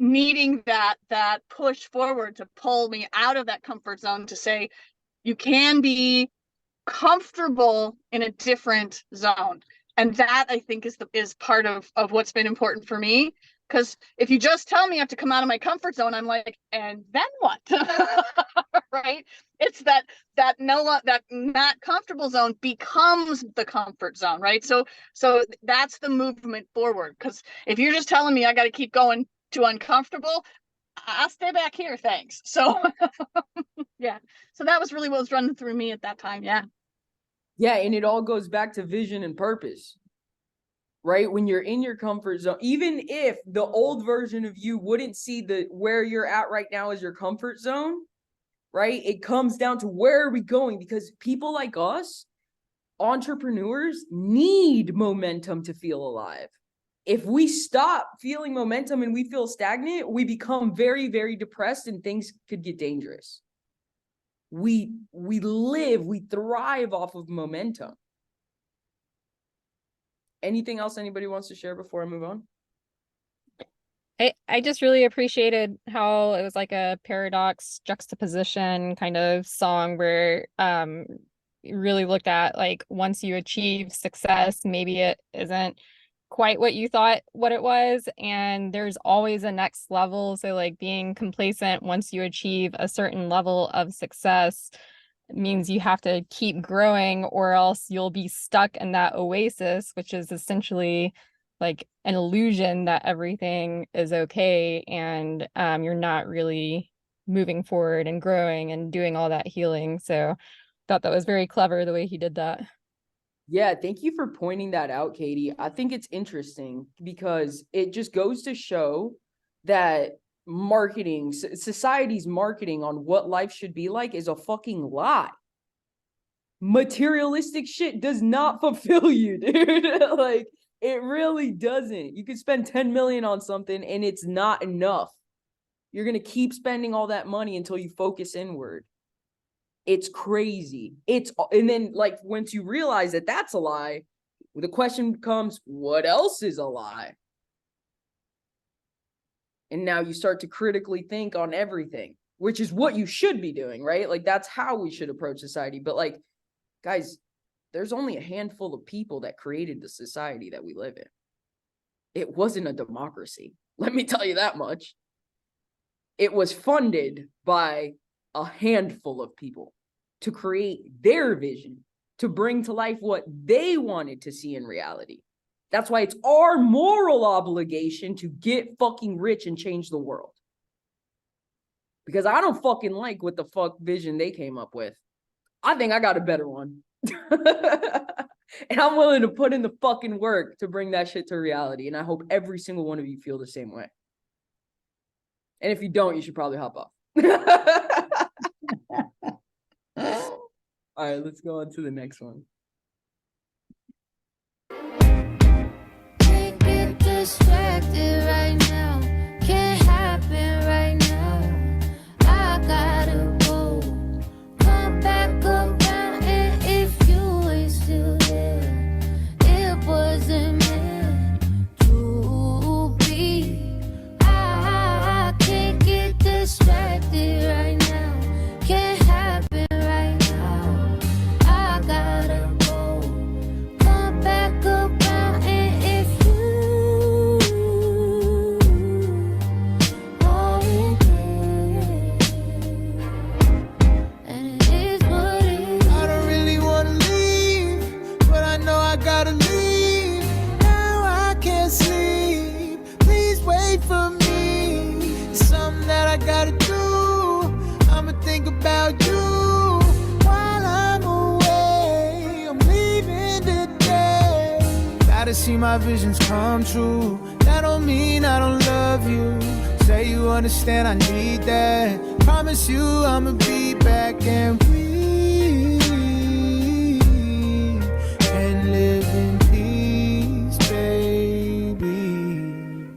needing that push forward to pull me out of that comfort zone, to say you can be comfortable in a different zone. And that, I think, is part of what's been important for me. Because if you just tell me I have to come out of my comfort zone, I'm like, and then what? Right? It's that not comfortable zone becomes the comfort zone, right? So that's the movement forward. Because if you're just telling me I got to keep going to uncomfortable, I'll stay back here, thanks. So yeah, so that was really what was running through me at that time. Yeah, and it all goes back to vision and purpose, right? When you're in your comfort zone, even if the old version of you wouldn't see where you're at right now as your comfort zone, right? It comes down to, where are we going? Because people like us, entrepreneurs, need momentum to feel alive. If we stop feeling momentum and we feel stagnant, we become very, very depressed and things could get dangerous. We thrive off of momentum. Anything else anybody wants to share before I move on? I just really appreciated how it was like a paradox juxtaposition kind of song where you really looked at, like, once you achieve success, maybe it isn't quite what you thought what it was, and there's always a next level. So like being complacent once you achieve a certain level of success means you have to keep growing, or else you'll be stuck in that oasis, which is essentially like an illusion that everything is okay, and you're not really moving forward and growing and doing all that healing. So I thought that was very clever the way he did that. Yeah, thank you for pointing that out, Katie. I think it's interesting because it just goes to show that marketing, society's marketing on what life should be like, is a fucking lie. Materialistic shit does not fulfill you, dude. Like, it really doesn't. You could spend 10 million on something and it's not enough. You're going to keep spending all that money until you focus inward. It's crazy. And then, like, once you realize that that's a lie, the question becomes, what else is a lie? And now you start to critically think on everything, which is what you should be doing, right? Like, that's how we should approach society. But, like, guys, there's only a handful of people that created the society that we live in. It wasn't a democracy. Let me tell you that much. It was funded by a handful of people to create their vision, to bring to life what they wanted to see in reality. That's why it's our moral obligation to get fucking rich and change the world. Because I don't fucking like what the fuck vision they came up with. I think I got a better one. And I'm willing to put in the fucking work to bring that shit to reality. And I hope every single one of you feel the same way. And if you don't, you should probably hop off. All right, let's go on to the next one. Can't get distracted right now. Can't happen right now. I gotta go. Come back around, and if you ain't still there, it wasn't meant to be. I can't get distracted right now. Can't happen right now. I gotta go. Come back around, and if you are in and it is what it is. I don't really wanna leave, but I know I gotta leave. Now I can't sleep. Please wait for me. It's something that I gotta do. I'ma think about you while I'm away. I'm leaving today. Gotta see my visions come true. That don't mean I don't love you. Say you understand, I need that. Promise you I'ma be back and breathe and live in peace, baby.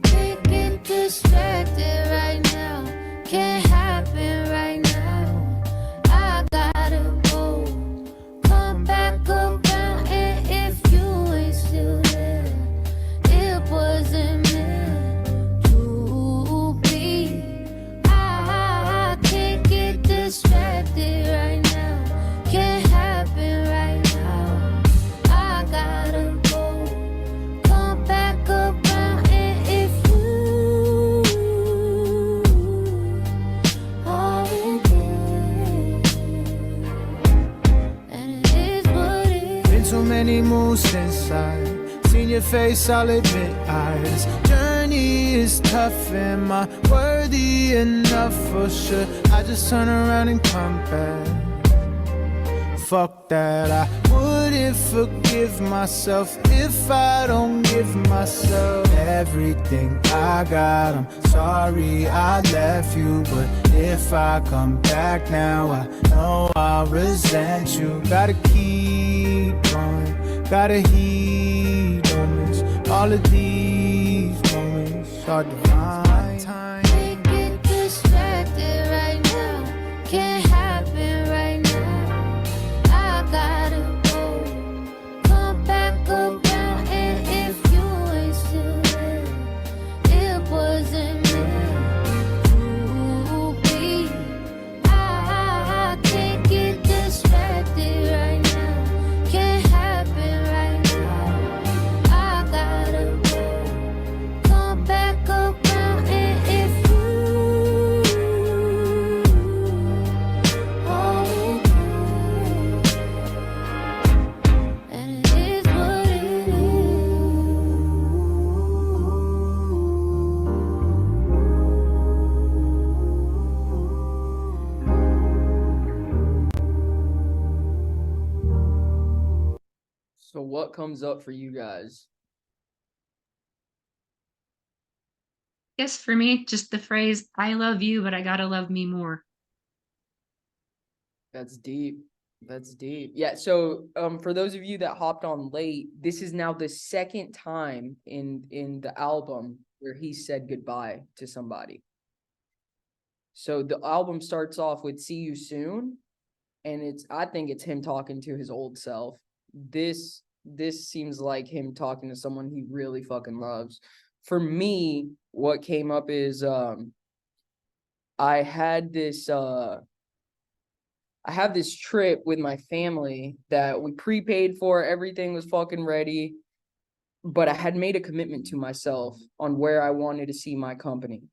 Can't get distracted right now. Can't happen right now. I gotta go. Come back around, and if you ain't still there, it wasn't meant to be. I can't get distracted right now. Can't happen right now. I gotta go. Come back around, and if you are there, and it is what it is. Been so many moves since I seen your face, I'll admit this journey is tough. Am I worthy enough, or should I just turn around and come back? Fuck that, I wouldn't forgive myself if I don't give myself everything I got. I'm sorry I left you, but if I come back now, I know I'll resent you. Gotta keep going, gotta heed moments. All of these moments are divine. Can't get distracted right now. Can't happen right now. I gotta go. Come back around, and if you ain't still there, it wasn't meant to be. I can't get distracted right now. Can't happen right now. I gotta go. Come back around, and if you are there, and it is what it is. So what comes up for you guys? Guess for me, just the phrase, I love you, but I gotta love me more. That's deep. That's deep. Yeah, so for those of you that hopped on late, this is now the second time in the album where he said goodbye to somebody. So the album starts off with "See You Soon," and I think it's him talking to his old self. This seems like him talking to someone he really fucking loves. For me, what came up is I had this trip with my family that we prepaid for. Everything was fucking ready, but I had made a commitment to myself on where I wanted to see my company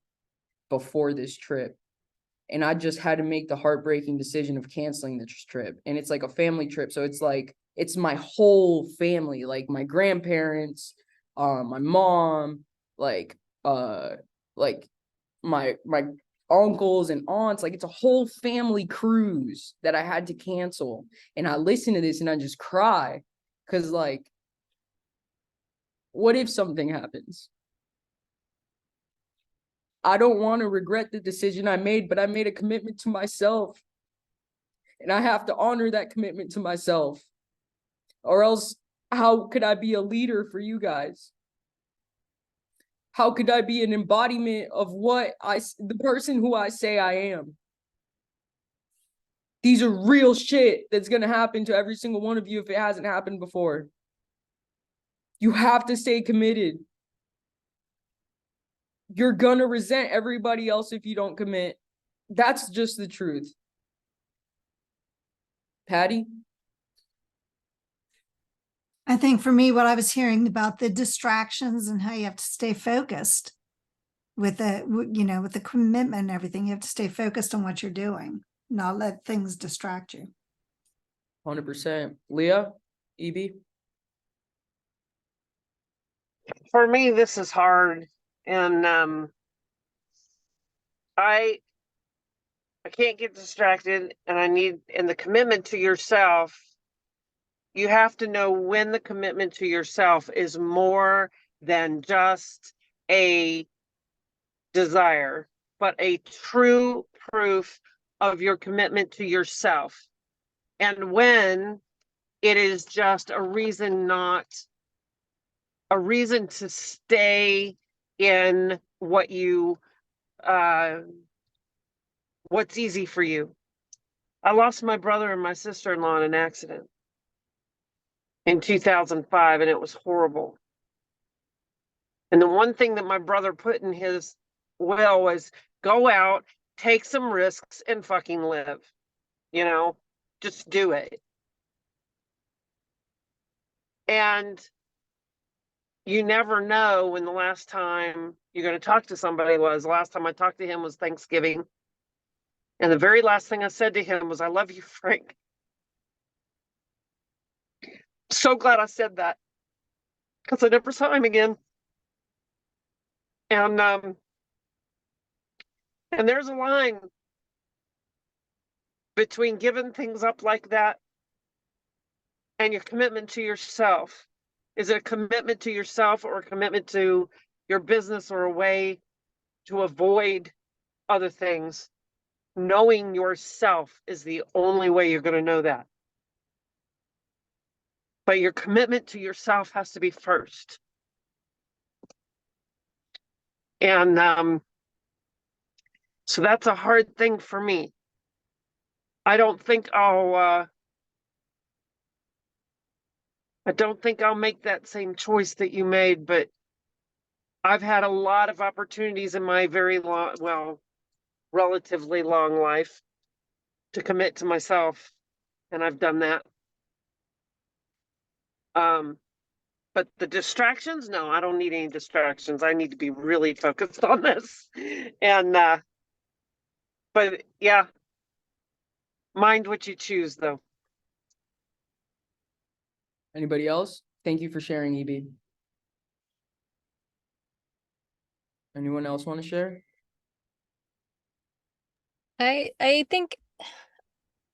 before this trip. And I just had to make the heartbreaking decision of canceling this trip. And it's like a family trip. So it's like, it's my whole family, like my grandparents, my mom, like my uncles and aunts. Like, it's a whole family cruise that I had to cancel. And I listen to this and I just cry. Cause like, what if something happens? I don't want to regret the decision I made, but I made a commitment to myself. And I have to honor that commitment to myself. Or else, how could I be a leader for you guys? How could I be an embodiment of the person who I say I am? These are real shit that's going to happen to every single one of you if it hasn't happened before. You have to stay committed. You're going to resent everybody else if you don't commit. That's just the truth. Patty? I think for me, what I was hearing about the distractions and how you have to stay focused with with the commitment and everything, you have to stay focused on what you're doing, not let things distract you. 100%. Leah? EB? For me, this is hard. And I can't get distracted, and the commitment to yourself you have to know when the commitment to yourself is more than just a desire, but a true proof of your commitment to yourself. And when it is just a reason to stay in what you, what's easy for you. I lost my brother and my sister-in-law in an accident in 2005, and it was horrible. And the one thing that my brother put in his will was go out, take some risks, and fucking live. You know, just do it. And you never know when the last time you're going to talk to somebody was. The last time I talked to him was Thanksgiving. And the very last thing I said to him was, I love you, Frank. So glad I said that, because I never saw him again. And there's a line between giving things up like that and your commitment to yourself. Is it a commitment to yourself or a commitment to your business or a way to avoid other things? Knowing yourself is the only way you're going to know that. But your commitment to yourself has to be first. And so that's a hard thing for me. I don't think I'll make that same choice that you made, but I've had a lot of opportunities in my relatively long life to commit to myself, and I've done that. But the distractions, no, I don't need any distractions. I need to be really focused on this. And but yeah, mind what you choose, though. Anybody else? Thank you for sharing, EB. Anyone else want to share? I think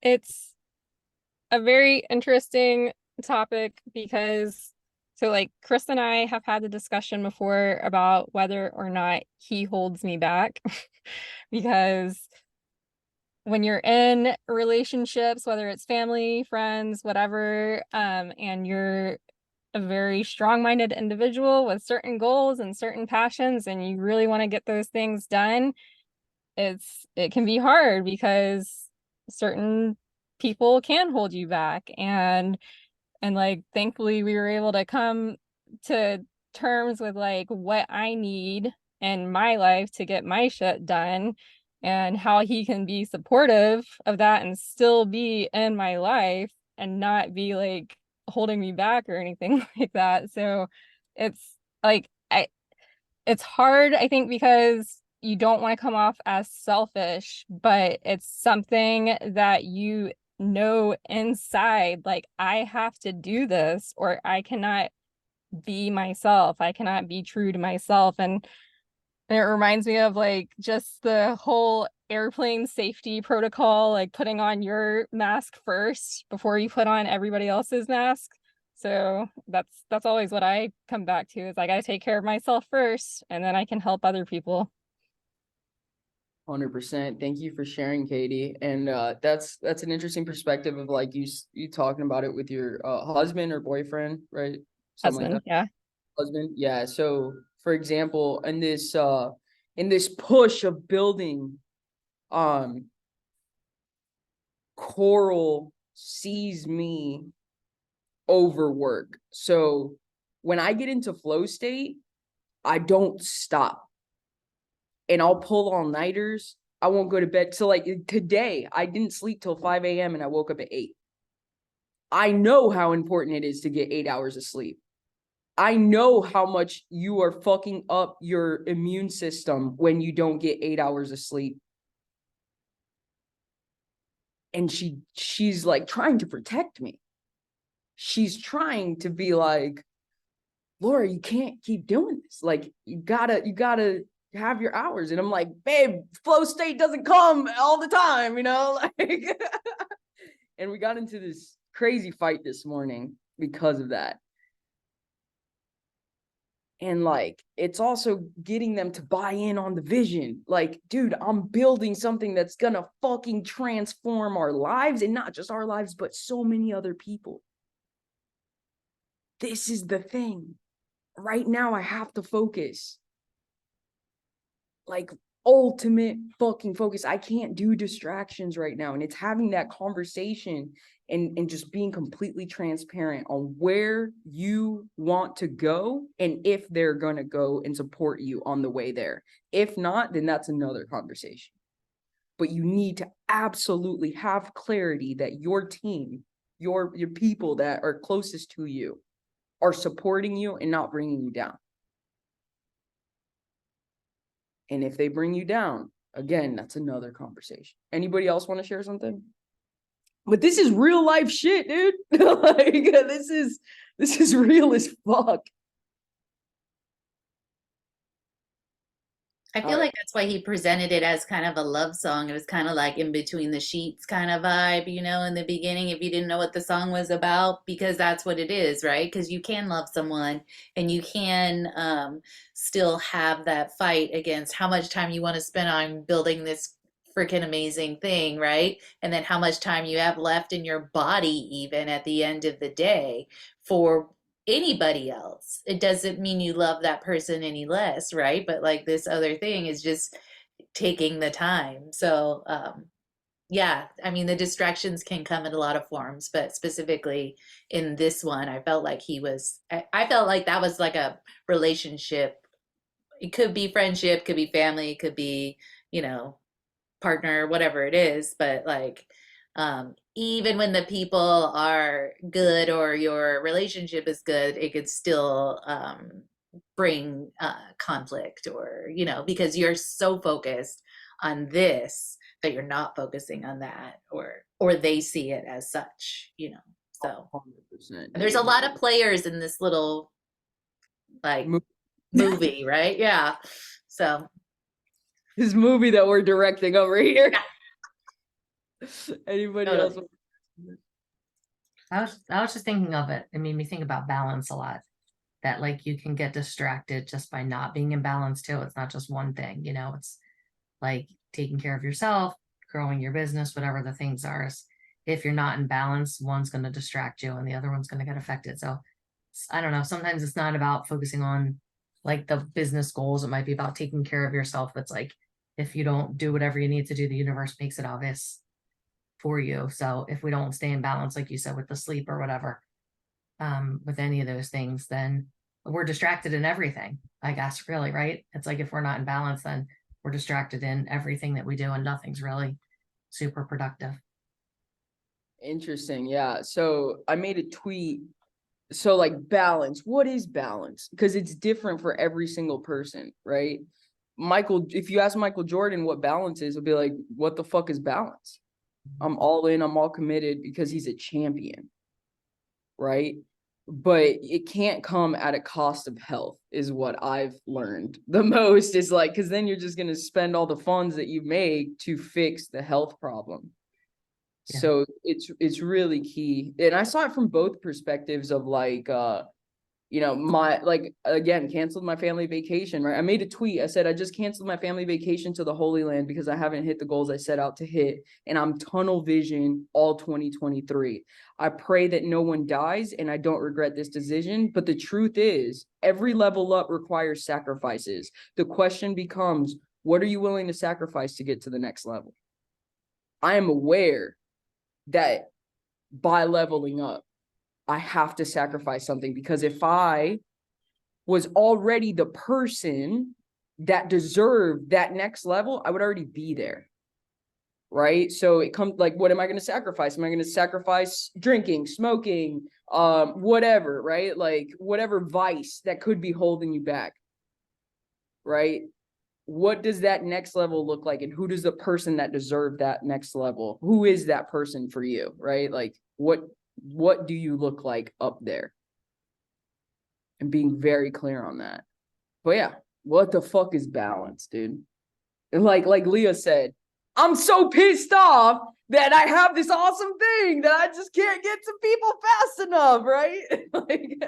it's a very interesting topic because so like Chris and I have had the discussion before about whether or not he holds me back because when you're in relationships, whether it's family, friends, whatever, and you're a very strong-minded individual with certain goals and certain passions, and you really want to get those things done, it can be hard because certain people can hold you back. And like thankfully we were able to come to terms with like what I need in my life to get my shit done and how he can be supportive of that and still be in my life and not be like holding me back or anything like that. So it's like it's hard, I think, because you don't want to come off as selfish, but it's something that you know inside, like I have to do this or I cannot be myself. I cannot be true to myself. And it reminds me of like just the whole airplane safety protocol, like putting on your mask first before you put on everybody else's mask. So that's always what I come back to, is I got to take care of myself first and then I can help other people. 100%. Thank you for sharing, Katie. And that's an interesting perspective of like you talking about it with your husband or boyfriend, right? Something Husband, like that. yeah. Husband, yeah. So for example, in this push of building, Coral sees me overwork. So when I get into flow state, I don't stop. And I'll pull all-nighters. I won't go to bed. So like today, I didn't sleep till 5 a.m. and I woke up at 8. I know how important it is to get 8 hours of sleep. I know how much you are fucking up your immune system when you don't get 8 hours of sleep. And she's like trying to protect me. She's trying to be like, Laura, you can't keep doing this. Like you gotta have your hours. And I'm like, babe, flow state doesn't come all the time, you know? Like and we got into this crazy fight this morning because of that. And like, it's also getting them to buy in on the vision. Like, dude, I'm building something that's gonna fucking transform our lives, and not just our lives, but so many other people. This is the thing. Right now, I have to focus. Like, ultimate fucking focus. I can't do distractions right now. And it's having that conversation and just being completely transparent on where you want to go and if they're going to go and support you on the way there. If not, then that's another conversation. But you need to absolutely have clarity that your team, your people that are closest to you are supporting you and not bringing you down. And if they bring you down, again, that's another conversation. Anybody else want to share something? But this is real life shit, dude. Like, this is real as fuck. I feel like that's why he presented it as kind of a love song. It was kind of like in between the sheets kind of vibe, you know, in the beginning, if you didn't know what the song was about, because that's what it is, right? Because you can love someone and you can still have that fight against how much time you want to spend on building this freaking amazing thing, right? And then how much time you have left in your body, even at the end of the day, for anybody else. It doesn't mean you love that person any less, right? But like this other thing is just taking the time. So yeah, I mean, the distractions can come in a lot of forms, but specifically in this one, I felt like I felt like that was like a relationship. It could be friendship, could be family, it could be, you know, partner, whatever it is, but like even when the people are good or your relationship is good, it could still bring conflict, or, you know, because you're so focused on this that you're not focusing on that, or they see it as such, you know. So 100%. There's a lot of players in this little like movie, right? Yeah. So this movie that we're directing over here. Anybody else? I was just thinking of it. It made me think about balance a lot. That like you can get distracted just by not being in balance too. It's not just one thing, you know, it's like taking care of yourself, growing your business, whatever the things are. If you're not in balance, one's going to distract you and the other one's going to get affected. So I don't know. Sometimes it's not about focusing on like the business goals. It might be about taking care of yourself. It's like, if you don't do whatever you need to do, the universe makes it obvious for you. So if we don't stay in balance, like you said, with the sleep or whatever, with any of those things, then we're distracted in everything, I guess, really, right? It's like if we're not in balance, then we're distracted in everything that we do and nothing's really super productive. Interesting. Yeah. So I made a tweet. So like balance, what is balance? Because it's different for every single person, right? If you ask Michael Jordan what balance is, he'll be like, what the fuck is balance? I'm all in, I'm all committed, because he's a champion, right? But it can't come at a cost of health, is what I've learned the most. Is like, because then you're just going to spend all the funds that you make to fix the health problem. Yeah. So it's really key. And I saw it from both perspectives of like, you know, again, canceled my family vacation, right? I made a tweet. I said, I just canceled my family vacation to the Holy Land because I haven't hit the goals I set out to hit. And I'm tunnel vision all 2023. I pray that no one dies and I don't regret this decision. But the truth is, every level up requires sacrifices. The question becomes, what are you willing to sacrifice to get to the next level? I am aware that by leveling up, I have to sacrifice something, because if I was already the person that deserved that next level, I would already be there. Right. So it comes like, what am I going to sacrifice? Am I going to sacrifice drinking, smoking, whatever, right? Like whatever vice that could be holding you back. Right. What does that next level look like? And who does the person that deserved that next level? Who is that person for you? Right. Like what do you look like up there? And being very clear on that. But yeah, what the fuck is balance, dude? And like Leah said, I'm so pissed off that I have this awesome thing that I just can't get to people fast enough, right? Like,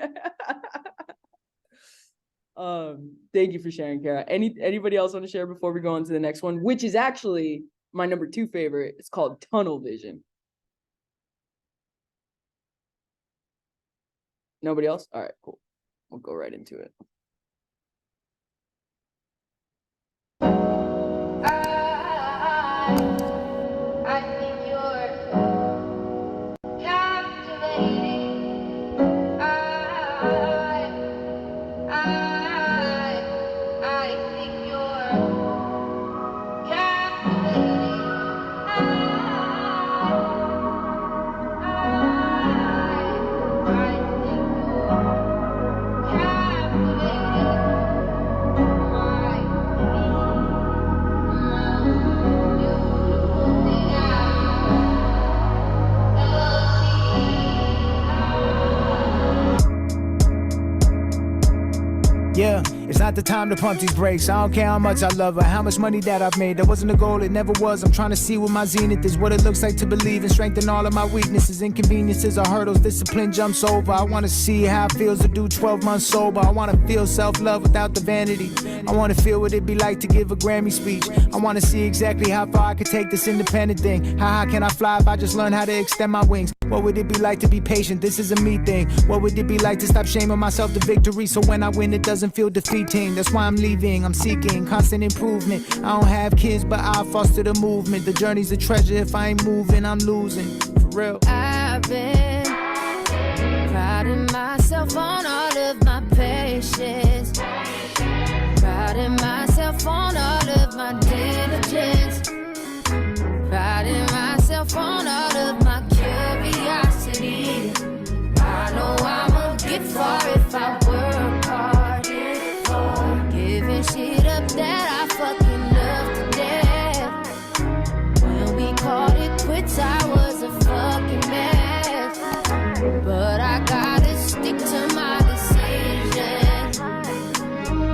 thank you for sharing, Kara. Anybody else want to share before we go on to the next one, which is actually my number 2 favorite? It's called tunnel vision. Nobody else? All right, cool. We'll go right into it. I think you're captivating. I think you're captivating. I think Yeah, it's not the time to pump these brakes. I don't care how much I love her, how much money that I've made. That wasn't the goal, it never was. I'm trying to see what my zenith is, what it looks like to believe and strengthen all of my weaknesses. Inconveniences or hurdles, discipline jumps over. I want to see how it feels to do 12 months sober. I want to feel self-love without the vanity. I want to feel what it'd be like to give a Grammy speech. I want to see exactly how far I could take this independent thing. How high can I fly if I just learn how to extend my wings? What would it be like to be patient? This is a me thing. What would it be like to stop shaming myself to victory? So when I win, it doesn't feel defeating. That's why I'm leaving. I'm seeking constant improvement. I don't have kids, but I foster the movement. The journey's a treasure. If I ain't moving, I'm losing. For real. I've been priding myself on all of my patience, priding myself on all of my diligence, priding myself on all of my curiosity. I know I'ma get far if I work hard, giving shit up that I fucking love to death. When we called it quits, I was a fucking mess, but I gotta stick to my decision.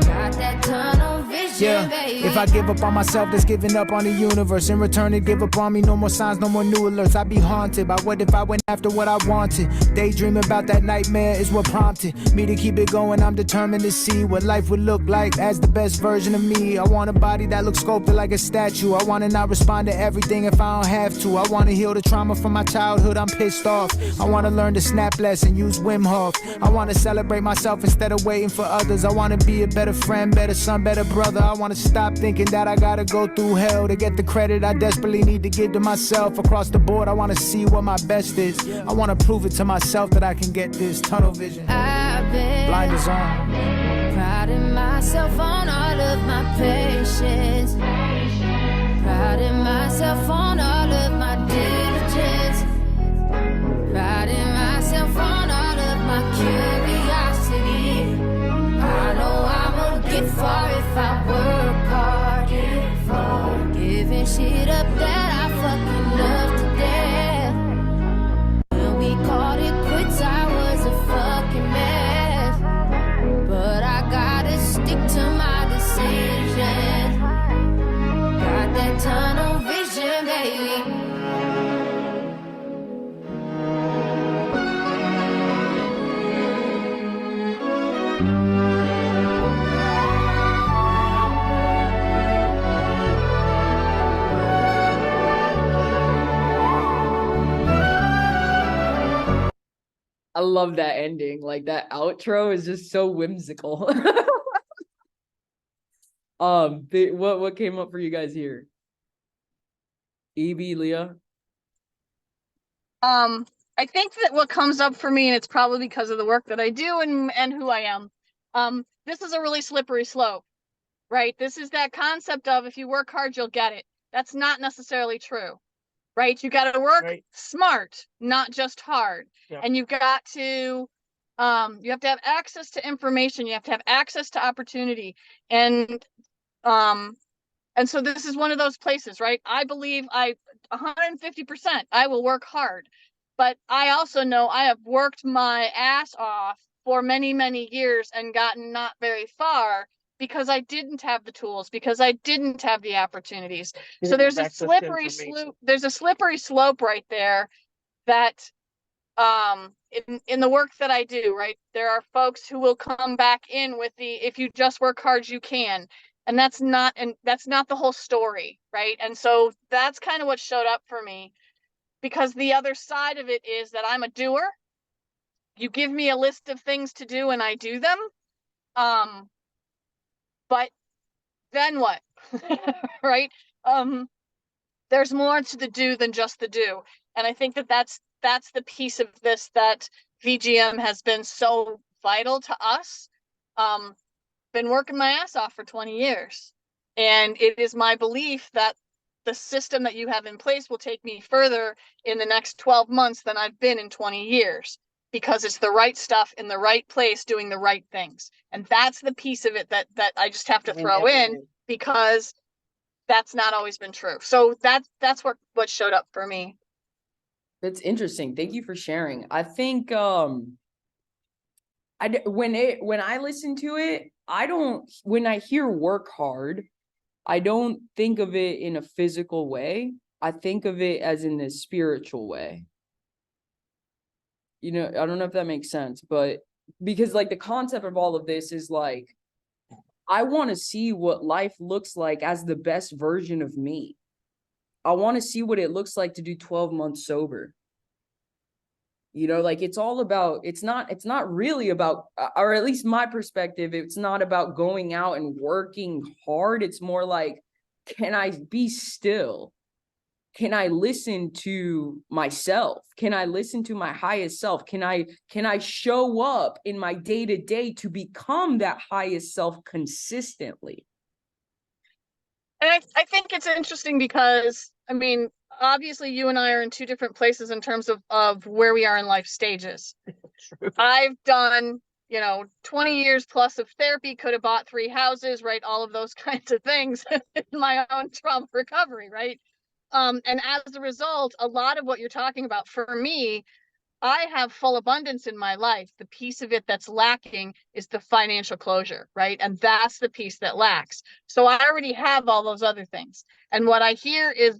Got that tunnel vision, baby. If I give up on myself, that's giving up on the universe. In return, to give up on me, no more signs, no more new alerts. I'd be haunted by what if I went after what I wanted. Daydreaming about that nightmare is what prompted me to keep it going. I'm determined to see what life would look like as the best version of me. I want a body that looks sculpted like a statue. I want to not respond to everything if I don't have to. I want to heal the trauma from my childhood. I'm pissed off. I want to learn to snap less and use Wim Hof. I want to celebrate myself instead of waiting for others. I want to be a better friend, better son, better brother. I want to stop thinking that I gotta go through hell to get the credit I desperately need to give to myself. Across the board, I want to see what my best is. I want to prove it to myself that I can get this tunnel vision. I've been Blinders on. priding myself on all of my patience, priding myself on all of my diligence, priding myself on all of my curiosity. I know I'ma get far if I work hard, giving shit up that I fucking love to death. When we called it quits, I was a fucking mess, but I gotta stick to my decision. Got that tunnel vision, baby. I love that ending. Like that outro is just so whimsical. What came up for you guys here? Evie, Leah? I think that what comes up for me, and it's probably because of the work that I do and who I am, this is a really slippery slope, right? This is that concept of if you work hard, you'll get it. That's not necessarily true, right? You got to work smart, not just hard. Yeah. And you've got to, you have to have access to information. You have to have access to opportunity. And so this is one of those places, right? I believe 150%, I will work hard, but I also know I have worked my ass off for many, many years and gotten not very far because I didn't have the tools, because I didn't have the opportunities. You So didn't there's have a access to slippery information. slope. There's a slippery slope right there that in the work that I do, right, there are folks who will come back in with the if you just work hard you can, and that's not the whole story, right? And so that's kind of what showed up for me, because the other side of it is that I'm a doer. You give me a list of things to do and I do them, but then what? Right? There's more to the do than just the do, and I think that that's the piece of this that VGM has been so vital to us. Been working my ass off for 20 years, and it is my belief that the system that you have in place will take me further in the next 12 months than I've been in 20 years, because it's the right stuff in the right place doing the right things. And that's the piece of it that I just have to throw in, because that's not always been true. So that's what showed up for me. That's interesting. Thank you for sharing. I think when I listen to it, when I hear work hard, I don't think of it in a physical way. I think of it as in a spiritual way. You know, I don't know if that makes sense, but because like the concept of all of this is like, I want to see what life looks like as the best version of me. I want to see what it looks like to do 12 months sober. You know, like it's all about, it's not really about, or at least my perspective, it's not about going out and working hard. It's more like, can I be still? Can I listen to myself? Can I listen to my highest self? Can I show up in my day-to-day to become that highest self consistently? And I think it's interesting because, I mean, obviously you and I are in two different places in terms of where we are in life stages. I've done, 20 years plus of therapy, could have bought 3 houses, right? All of those kinds of things in my own trauma recovery, right? And as a result, a lot of what you're talking about for me, I have full abundance in my life. The piece of it that's lacking is the financial closure, right? And that's the piece that lacks. So I already have all those other things. And what I hear is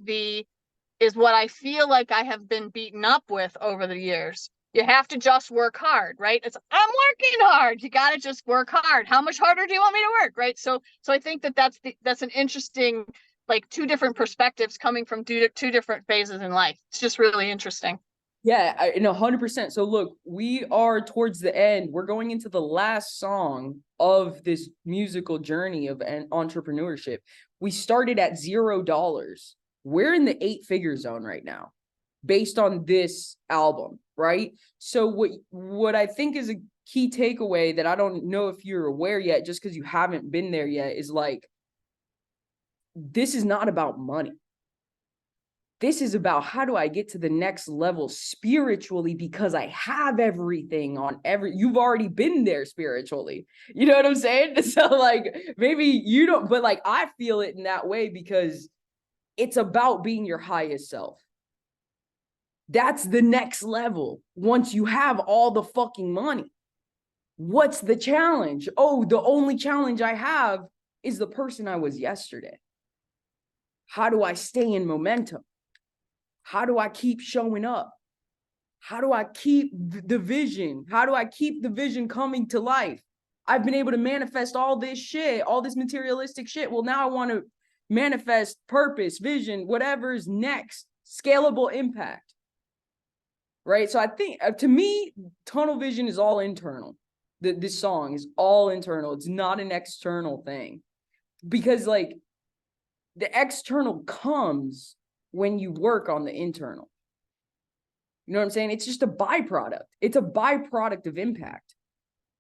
what I feel like I have been beaten up with over the years. You have to just work hard, right? I'm working hard. You got to just work hard. How much harder do you want me to work, right? So I think that's an interesting, like, two different perspectives coming from two different phases in life. It's just really interesting. Yeah, 100%. So look, we are towards the end. We're going into the last song of this musical journey of entrepreneurship. We started at $0. We're in the 8-figure zone right now, based on this album, right? So what I think is a key takeaway that I don't know if you're aware yet, just because you haven't been there yet, is like, this is not about money. This is about how do I get to the next level spiritually, because I have everything you've already been there spiritually. You know what I'm saying? So like, maybe you don't, but like, I feel it in that way because it's about being your highest self. That's the next level. Once you have all the fucking money, what's the challenge? Oh, the only challenge I have is the person I was yesterday. How do I stay in momentum? How do I keep showing up? How do I keep the vision? How do I keep the vision coming to life? I've been able to manifest all this shit, all this materialistic shit. Well, now I want to manifest purpose, vision, whatever's next, scalable impact. Right? So I think, to me, tunnel vision is all internal. This song is all internal. It's not an external thing. Because like, the external comes when you work on the internal. You know what I'm saying? It's just a byproduct. It's a byproduct of impact.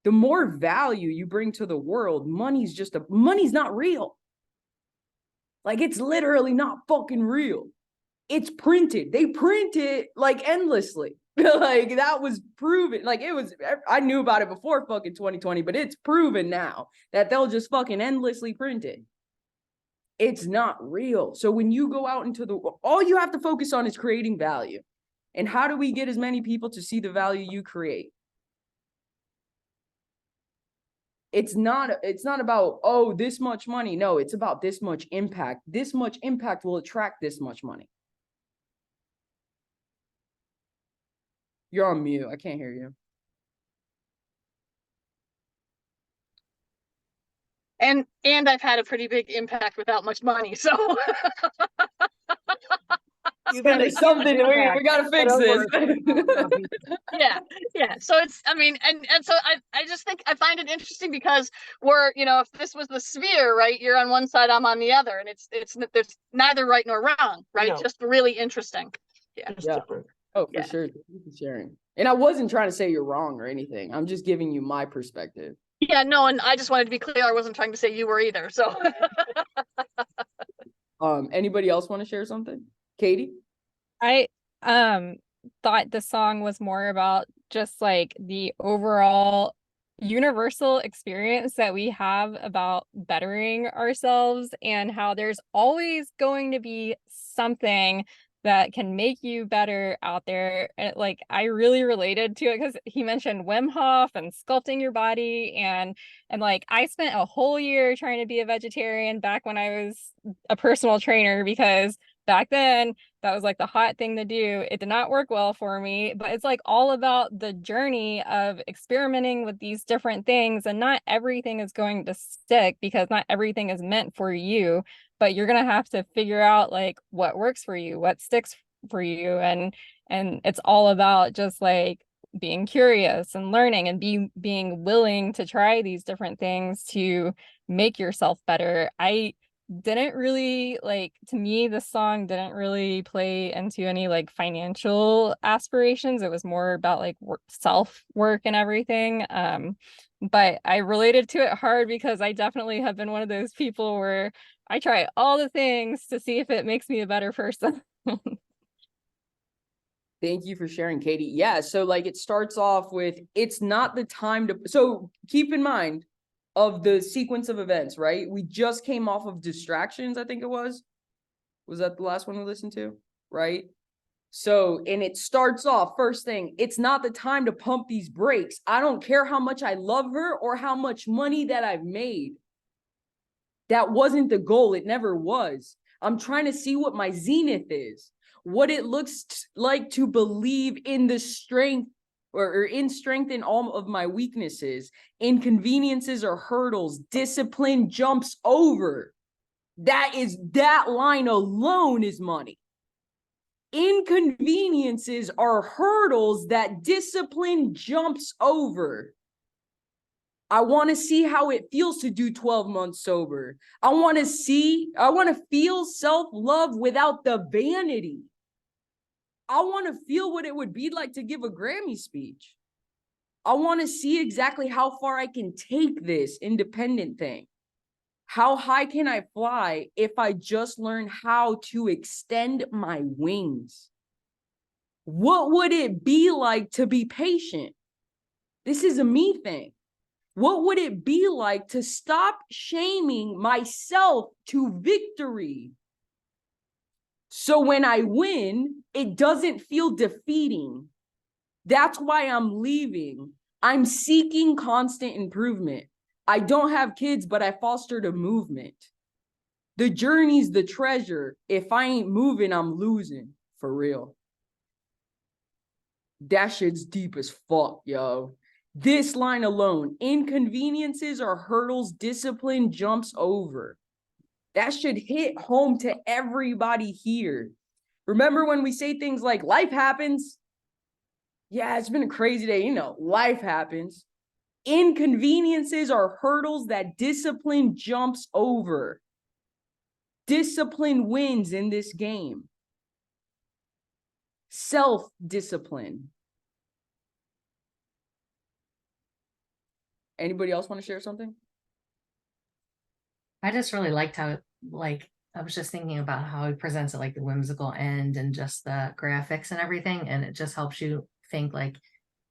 The more value you bring to the world, money's not real. Like, it's literally not fucking real. It's printed. They print it like endlessly. Like, that was proven. Like, I knew about it before fucking 2020, but it's proven now that they'll just fucking endlessly print it. It's not real. So when you go out into all you have to focus on is creating value. And how do we get as many people to see the value you create? It's not about, oh, this much money. No, it's about this much impact. This much impact will attract this much money. You're on mute. I can't hear you. And I've had a pretty big impact without much money. So There's something we gotta fix this. yeah. So it's, I mean, and so I just think I find it interesting because we're, you know, if this was the sphere, right, you're on one side, I'm on the other, and it's there's neither right nor wrong, right? No. Just really interesting. Yeah. Yeah. Oh, for sure. Thank you for sharing. And I wasn't trying to say you're wrong or anything. I'm just giving you my perspective. Yeah, no, and I just wanted to be clear, I wasn't trying to say you were either. So anybody else want to share something? Katie? I thought the song was more about just like the overall universal experience that we have about bettering ourselves, and how there's always going to be something that can make you better out there. And like, I really related to it because he mentioned Wim Hof and sculpting your body, and like, I spent a whole year trying to be a vegetarian back when I was a personal trainer, because back then that was like the hot thing to do. It did not work well for me, but it's like all about the journey of experimenting with these different things, and not everything is going to stick because not everything is meant for you, but you're going to have to figure out like what works for you, what sticks for you. And it's all about just like being curious and learning and being willing to try these different things to make yourself better. I didn't really like, to me, the song didn't really play into any like financial aspirations. It was more about like self work and everything. But I related to it hard because I definitely have been one of those people where I try all the things to see if it makes me a better person. Thank you for sharing, Katie. Yeah, so like it starts off with, it's not the time to, so keep in mind of the sequence of events, right? We just came off of distractions, I think it was. Was that the last one we listened to? Right? So, and it starts off, first thing, it's not the time to pump these brakes. I don't care how much I love her or how much money that I've made. That wasn't the goal. It never was. I'm trying to see what my zenith is, what it looks like to believe in the strength or in strength in all of my weaknesses, inconveniences or hurdles, discipline jumps over. That line alone is money. Inconveniences are hurdles that discipline jumps over. I want to see how it feels to do 12 months sober. I want to feel self-love without the vanity. I want to feel what it would be like to give a Grammy speech. I want to see exactly how far I can take this independent thing. How high can I fly if I just learn how to extend my wings? What would it be like to be patient? This is a me thing. What would it be like to stop shaming myself to victory? So when I win, it doesn't feel defeating. That's why I'm leaving. I'm seeking constant improvement. I don't have kids, but I fostered a movement. The journey's the treasure. If I ain't moving, I'm losing. For real. That shit's deep as fuck, yo. This line alone, inconveniences or hurdles discipline jumps over. That should hit home to everybody here. Remember when we say things like life happens? Yeah, it's been a crazy day. You know, life happens. Inconveniences are hurdles that discipline jumps over. Discipline wins in this game. Self-discipline. Anybody else want to share something? I just really liked how, like, I was just thinking about how he presents it, like the whimsical end and just the graphics and everything. And it just helps you think like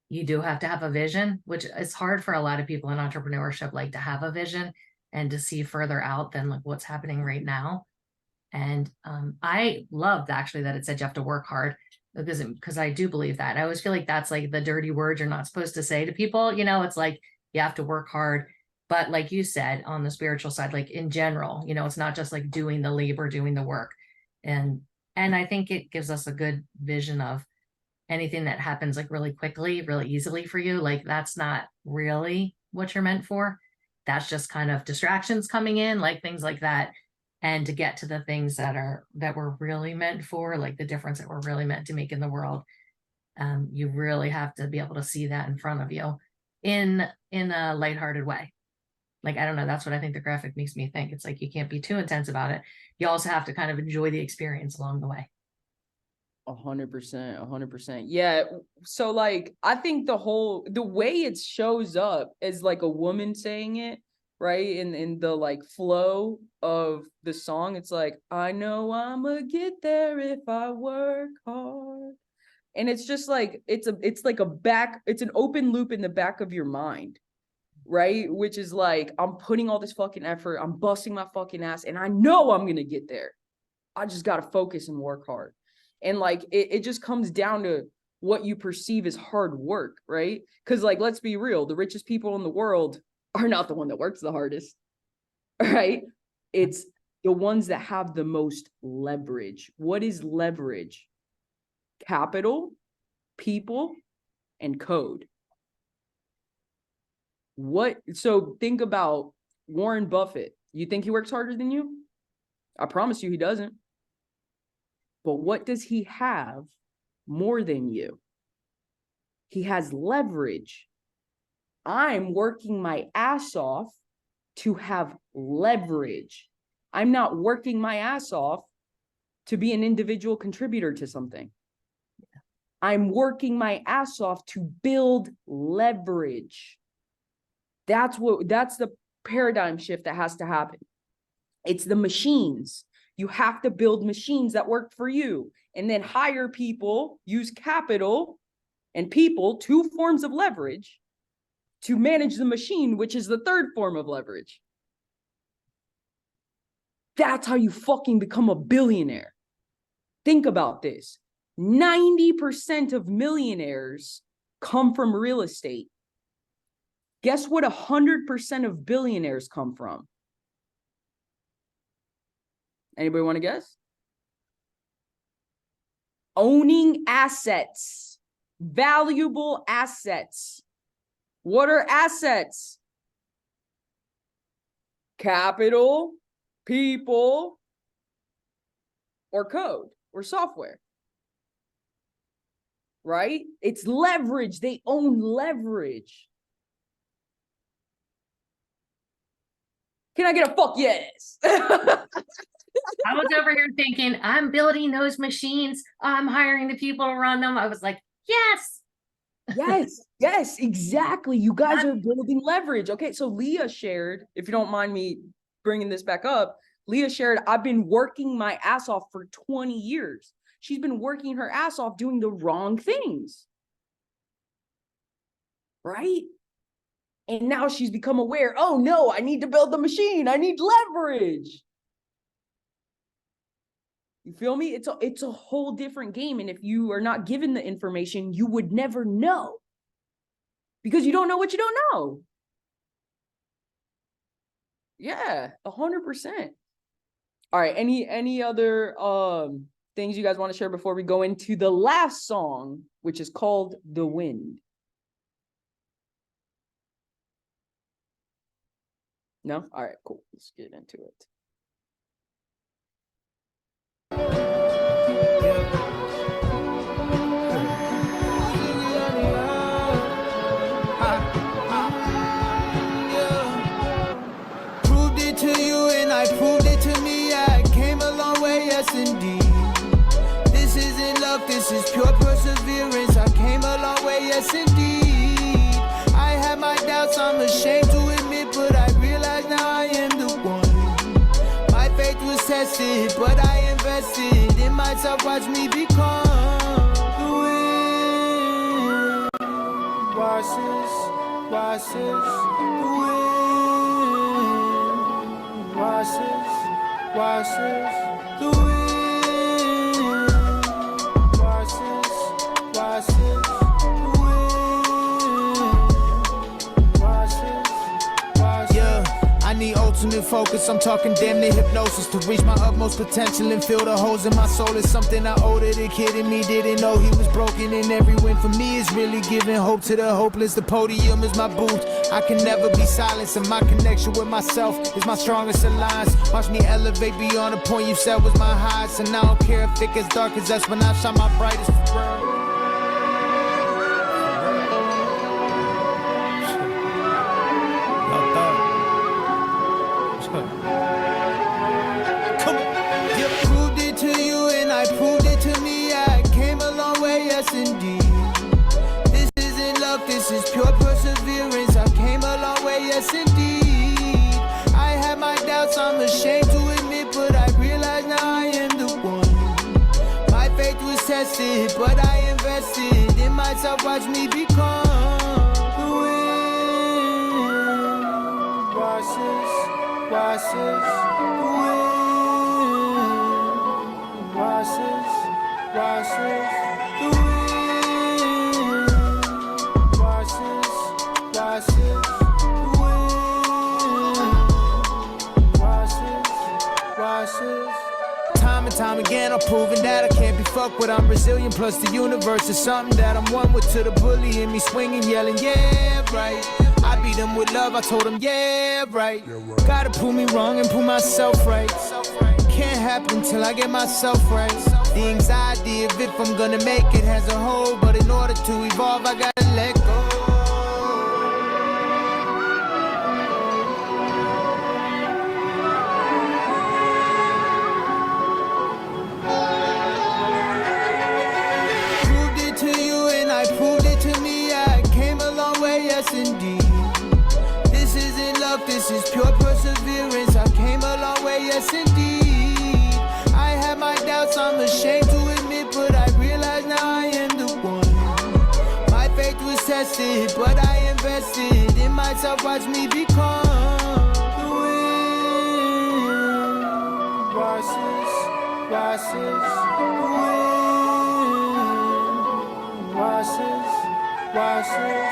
you do have to have a vision, which is hard for a lot of people in entrepreneurship, like to have a vision and to see further out than like what's happening right now. And I loved actually that it said you have to work hard, because I do believe that. I always feel like that's like the dirty word you're not supposed to say to people. You know, it's like you have to work hard, But like you said, on the spiritual side, like in general, you know, it's not just like doing the labor, doing the work. And I think it gives us a good vision of anything that happens like really quickly, really easily for you. Like that's not really what you're meant for. That's just kind of distractions coming in, like things like that. And to get to the things that we're really meant for, like the difference that we're really meant to make in the world, you really have to be able to see that in front of you in a lighthearted way. Like, I don't know, that's what I think the graphic makes me think. It's like, you can't be too intense about it. You also have to kind of enjoy the experience along the way. 100%. Yeah. So like, I think the way it shows up is like a woman saying it, right? In the like flow of the song, it's like, I know I'ma get there if I work hard. And it's just like, it's an open loop in the back of your mind, right? Which is like, I'm putting all this fucking effort, I'm busting my fucking ass, and I know I'm gonna get there. I just gotta focus and work hard. And like, it just comes down to what you perceive as hard work, right? Because like, let's be real, the richest people in the world are not the one that works the hardest, right? It's the ones that have the most leverage. What is leverage? Capital, people, and code. So think about Warren Buffett. You think he works harder than you? I promise you he doesn't. But what does he have more than you? He has leverage. I'm working my ass off to have leverage. I'm not working my ass off to be an individual contributor to something. I'm working my ass off to build leverage. That's the paradigm shift that has to happen. It's the machines. You have to build machines that work for you, and then hire people, use capital and people, two forms of leverage, to manage the machine, which is the third form of leverage. That's how you fucking become a billionaire. Think about this. 90% of millionaires come from real estate. Guess what 100% of billionaires come from? Anybody want to guess? Owning assets, valuable assets. What are assets? Capital, people, or code, or software. Right? It's leverage. They own leverage. Can I get a fuck yes? I was over here thinking, I'm building those machines. I'm hiring the people to run them. I was like, yes. Yes, exactly. You guys are building leverage. Okay, so Leah shared, if you don't mind me bringing this back up, Leah shared, I've been working my ass off for 20 years. She's been working her ass off doing the wrong things. Right? And now she's become aware, oh no, I need to build the machine. I need leverage. You feel me? It's a whole different game. And if you are not given the information, you would never know. Because you don't know what you don't know. Yeah, 100%. All right, any other things you guys want to share before we go into the last song, which is called The Wind? No? All right, cool. Let's get into it. Proved it to you and I proved it to me. I came a long way, yes indeed. This isn't luck, this is pure perseverance. I came a long way, yes indeed. I had my doubts, I'm ashamed to admit, but I realize now I am the one. My faith was tested, but I invested in myself, watch me become the wind. Watch this, the wind. Watch this, the wind. Watch this, the wind. Watch this, focus. I'm talking damn near hypnosis to reach my utmost potential and fill the holes in my soul. It's something I owed to the kid in me. Didn't know he was broken, and every win for me is really giving hope to the hopeless. The podium is my booth. I can never be silenced, and my connection with myself is my strongest alliance. Watch me elevate beyond the point you said was my highest, and I don't care if it gets dark, 'cause that's when I shine my brightest for real. Indeed, this isn't luck, this is pure perseverance. I came a long way, yes indeed. I had my doubts, I'm ashamed to admit, but I realize now I am the one. My faith was tested, but I invested in myself. Watch me become the wind. Washes, washes, the wind. Washes, washes. Time and time again, I'm proving that I can't be fucked with. I'm resilient, plus the universe is something that I'm one with. To the bully in me swinging, yelling, yeah, right. I beat him with love, I told him, yeah, right. Gotta prove me wrong and prove myself right. Can't happen till I get myself right. The anxiety of if I'm gonna make it has a hold, but in order to evolve, I gotta let go. Indeed, this isn't luck, this is pure perseverance. I came a long way, yes indeed. I had my doubts, I'm ashamed to admit, but I realize now I am the one. My faith was tested, but I invested in myself. Watch me become the wind. Washes, washes, the wind. Washes, washes.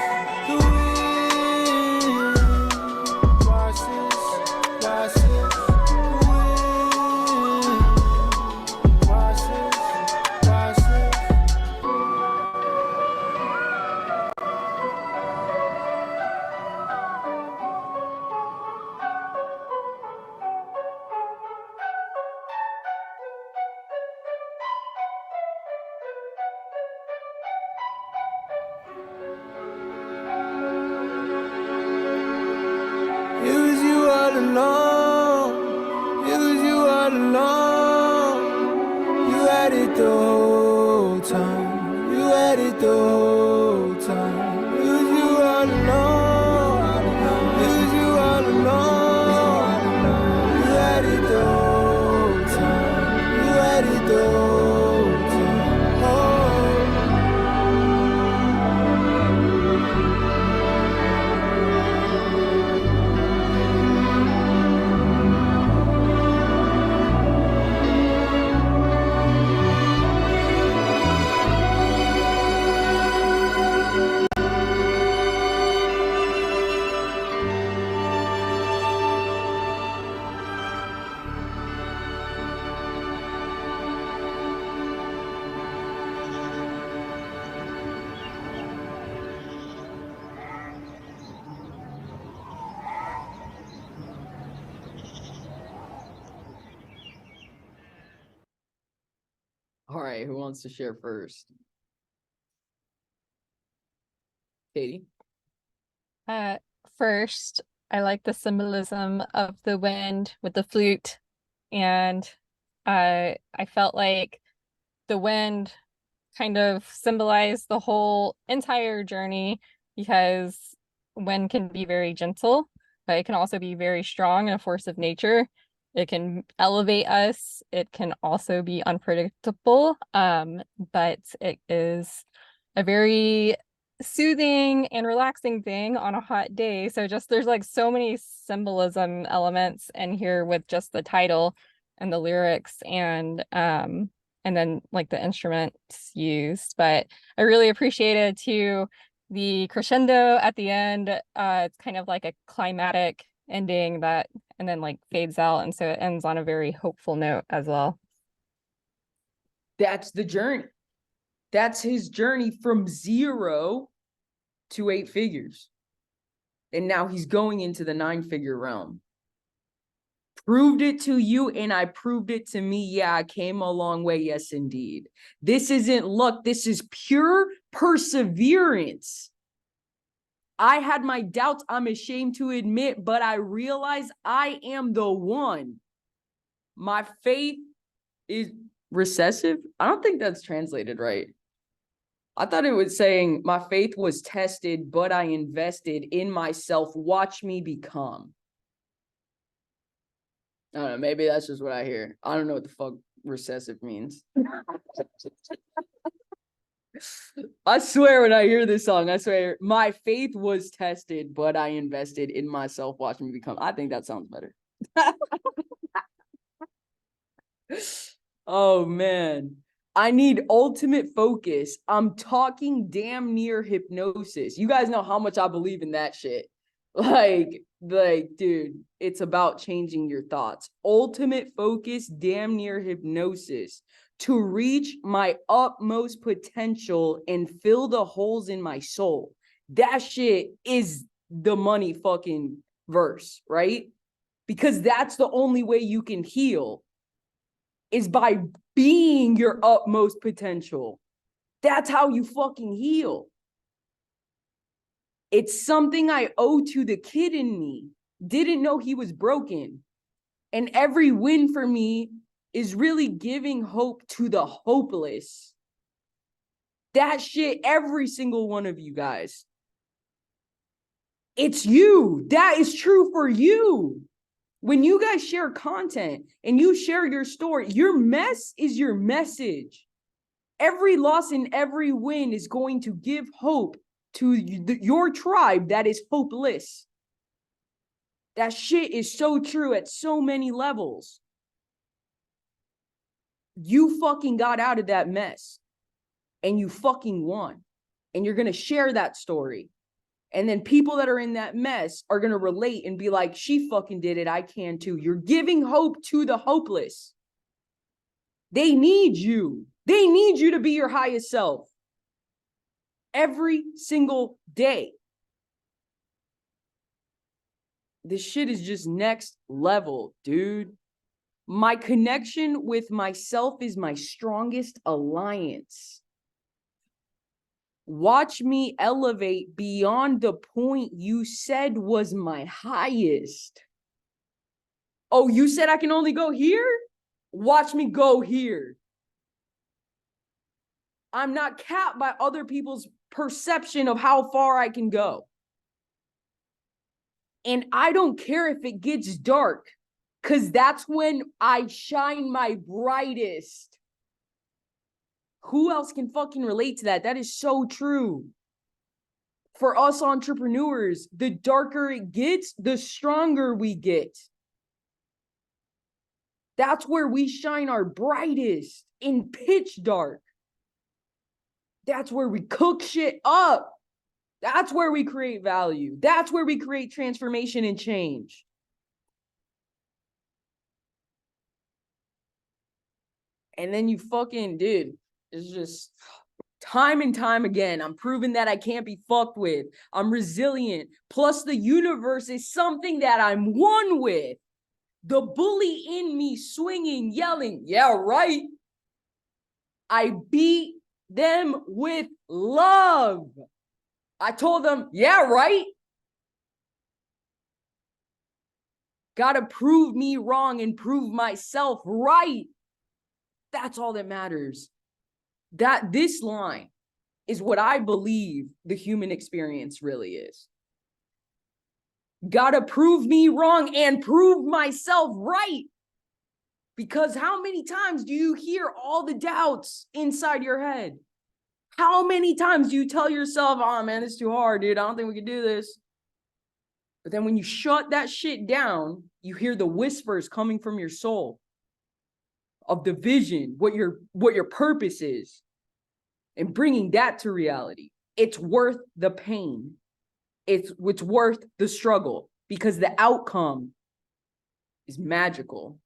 All right, who wants to share first? Katie? First, I like the symbolism of the wind with the flute, and I felt like the wind kind of symbolized the whole entire journey, because wind can be very gentle, but it can also be very strong and a force of nature. It can elevate us. It can also be unpredictable, but it is a very soothing and relaxing thing on a hot day. So just there's like so many symbolism elements in here with just the title and the lyrics, and then like the instruments used. But I really appreciated too the crescendo at the end. It's kind of like a climatic ending that and then like fades out. And so it ends on a very hopeful note as well. That's the journey. That's his journey from 0 to 8 figures. And now he's going into the 9-figure realm. Proved it to you, and I proved it to me. Yeah, I came a long way. Yes, indeed. This isn't luck. This is pure perseverance. I had my doubts, I'm ashamed to admit, but I realized I am the one. My faith is recessive. I don't think that's translated right. I thought it was saying my faith was tested, but I invested in myself. Watch me become. I don't know. Maybe that's just what I hear. I don't know what the fuck recessive means. I swear when I hear this song, I swear my faith was tested, but I invested in myself. Watch me become. I think that sounds better. Oh man. I need ultimate focus. I'm talking damn near hypnosis. You guys know how much I believe in that shit. Like, dude, it's about changing your thoughts. Ultimate focus, damn near hypnosis. To reach my utmost potential and fill the holes in my soul. That shit is the money fucking verse, right? Because that's the only way you can heal, is by being your utmost potential. That's how you fucking heal. It's something I owe to the kid in me. Didn't know he was broken. And every win for me is really giving hope to the hopeless. That shit, every single one of you guys. It's you. That is true for you. When you guys share content and you share your story, your mess is your message. Every loss and every win is going to give hope to your tribe that is hopeless. That shit is so true at so many levels. You fucking got out of that mess and you fucking won. And you're going to share that story. And then people that are in that mess are going to relate and be like, she fucking did it. I can too. You're giving hope to the hopeless. They need you. They need you to be your highest self. Every single day. This shit is just next level, dude. My connection with myself is my strongest alliance. Watch me elevate beyond the point you said was my highest. Oh, you said I can only go here? Watch me go here. I'm not capped by other people's perception of how far I can go. And I don't care if it gets dark, because that's when I shine my brightest. Who else can fucking relate to that? That is so true. For us entrepreneurs, the darker it gets, the stronger we get. That's where we shine our brightest, in pitch dark. That's where we cook shit up. That's where we create value. That's where we create transformation and change. And then you fucking, dude, it's just time and time again, I'm proving that I can't be fucked with. I'm resilient. Plus the universe is something that I'm one with. The bully in me swinging, yelling, yeah, right. I beat them with love. I told them, yeah, right. Gotta prove me wrong and prove myself right. That's all that matters. That this line is what I believe the human experience really is. Gotta prove me wrong and prove myself right. Because how many times do you hear all the doubts inside your head? How many times do you tell yourself, oh man, it's too hard, dude. I don't think we can do this. But then when you shut that shit down, you hear the whispers coming from your soul of the vision, what your purpose is, and bringing that to reality. It's worth the pain. It's worth the struggle, because the outcome is magical.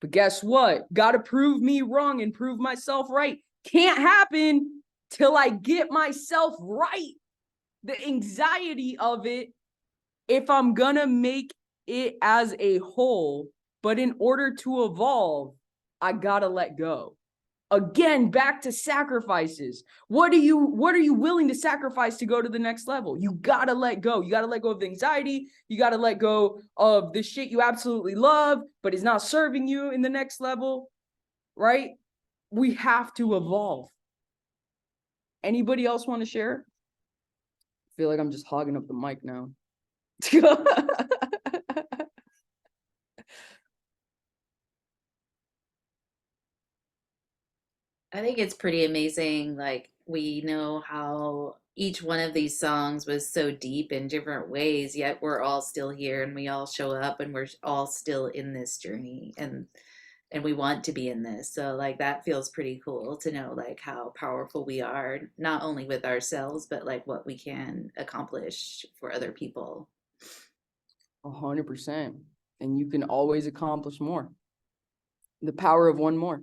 But guess what? Gotta prove me wrong and prove myself right. Can't happen till I get myself right. The anxiety of it, if I'm gonna make it as a whole, but in order to evolve, I gotta let go. Again, back to sacrifices. What are you willing to sacrifice to go to the next level? You gotta let go. You gotta let go of the anxiety. You gotta let go of the shit you absolutely love, but is not serving you in the next level, right? We have to evolve. Anybody else want to share? I feel like I'm just hogging up the mic now. I think it's pretty amazing. Like, we know how each one of these songs was so deep in different ways, yet we're all still here and we all show up and we're all still in this journey and we want to be in this. So like that feels pretty cool to know like how powerful we are, not only with ourselves, but like what we can accomplish for other people. 100%. And you can always accomplish more. The power of one more.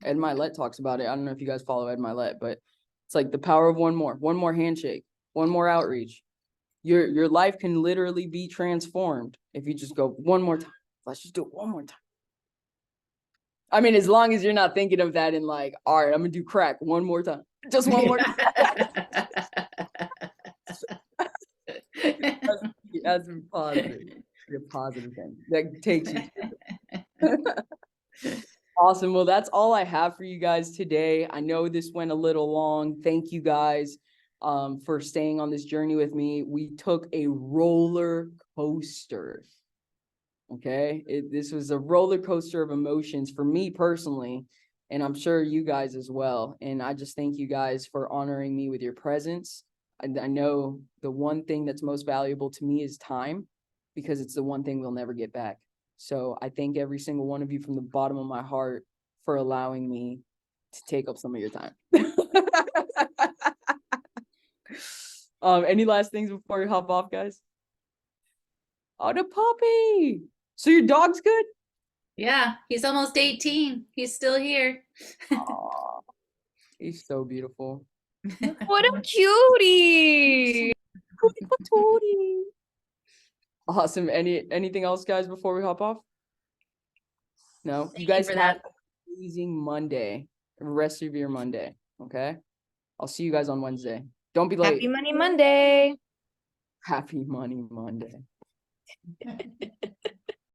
Ed Milet talks about it. I don't know if you guys follow Ed Milet, but it's like the power of one more handshake, one more outreach. Your life can literally be transformed if you just go one more time. Let's just do it one more time. I mean, as long as you're not thinking of that in like, all right, I'm gonna do crack one more time. Just one more time. That's positive. You're positive thing. That takes you. Awesome. Well, that's all I have for you guys today. I know this went a little long. Thank you guys for staying on this journey with me. We took a roller coaster. Okay. This was a roller coaster of emotions for me personally, and I'm sure you guys as well. And I just thank you guys for honoring me with your presence. I know the one thing that's most valuable to me is time, because it's the one thing we'll never get back. So I thank every single one of you from the bottom of my heart for allowing me to take up some of your time. Any last things before we hop off, guys? Oh, the puppy. So your dog's good? Yeah, he's almost 18. He's still here. Aww, he's so beautiful. What a cutie. Awesome. Anything else, guys, before we hop off? No? Thank You guys you for have that. an amazing Monday. Rest of your Monday. Okay? I'll see you guys on Wednesday. Don't be late. Happy Money Monday. Happy Money Monday.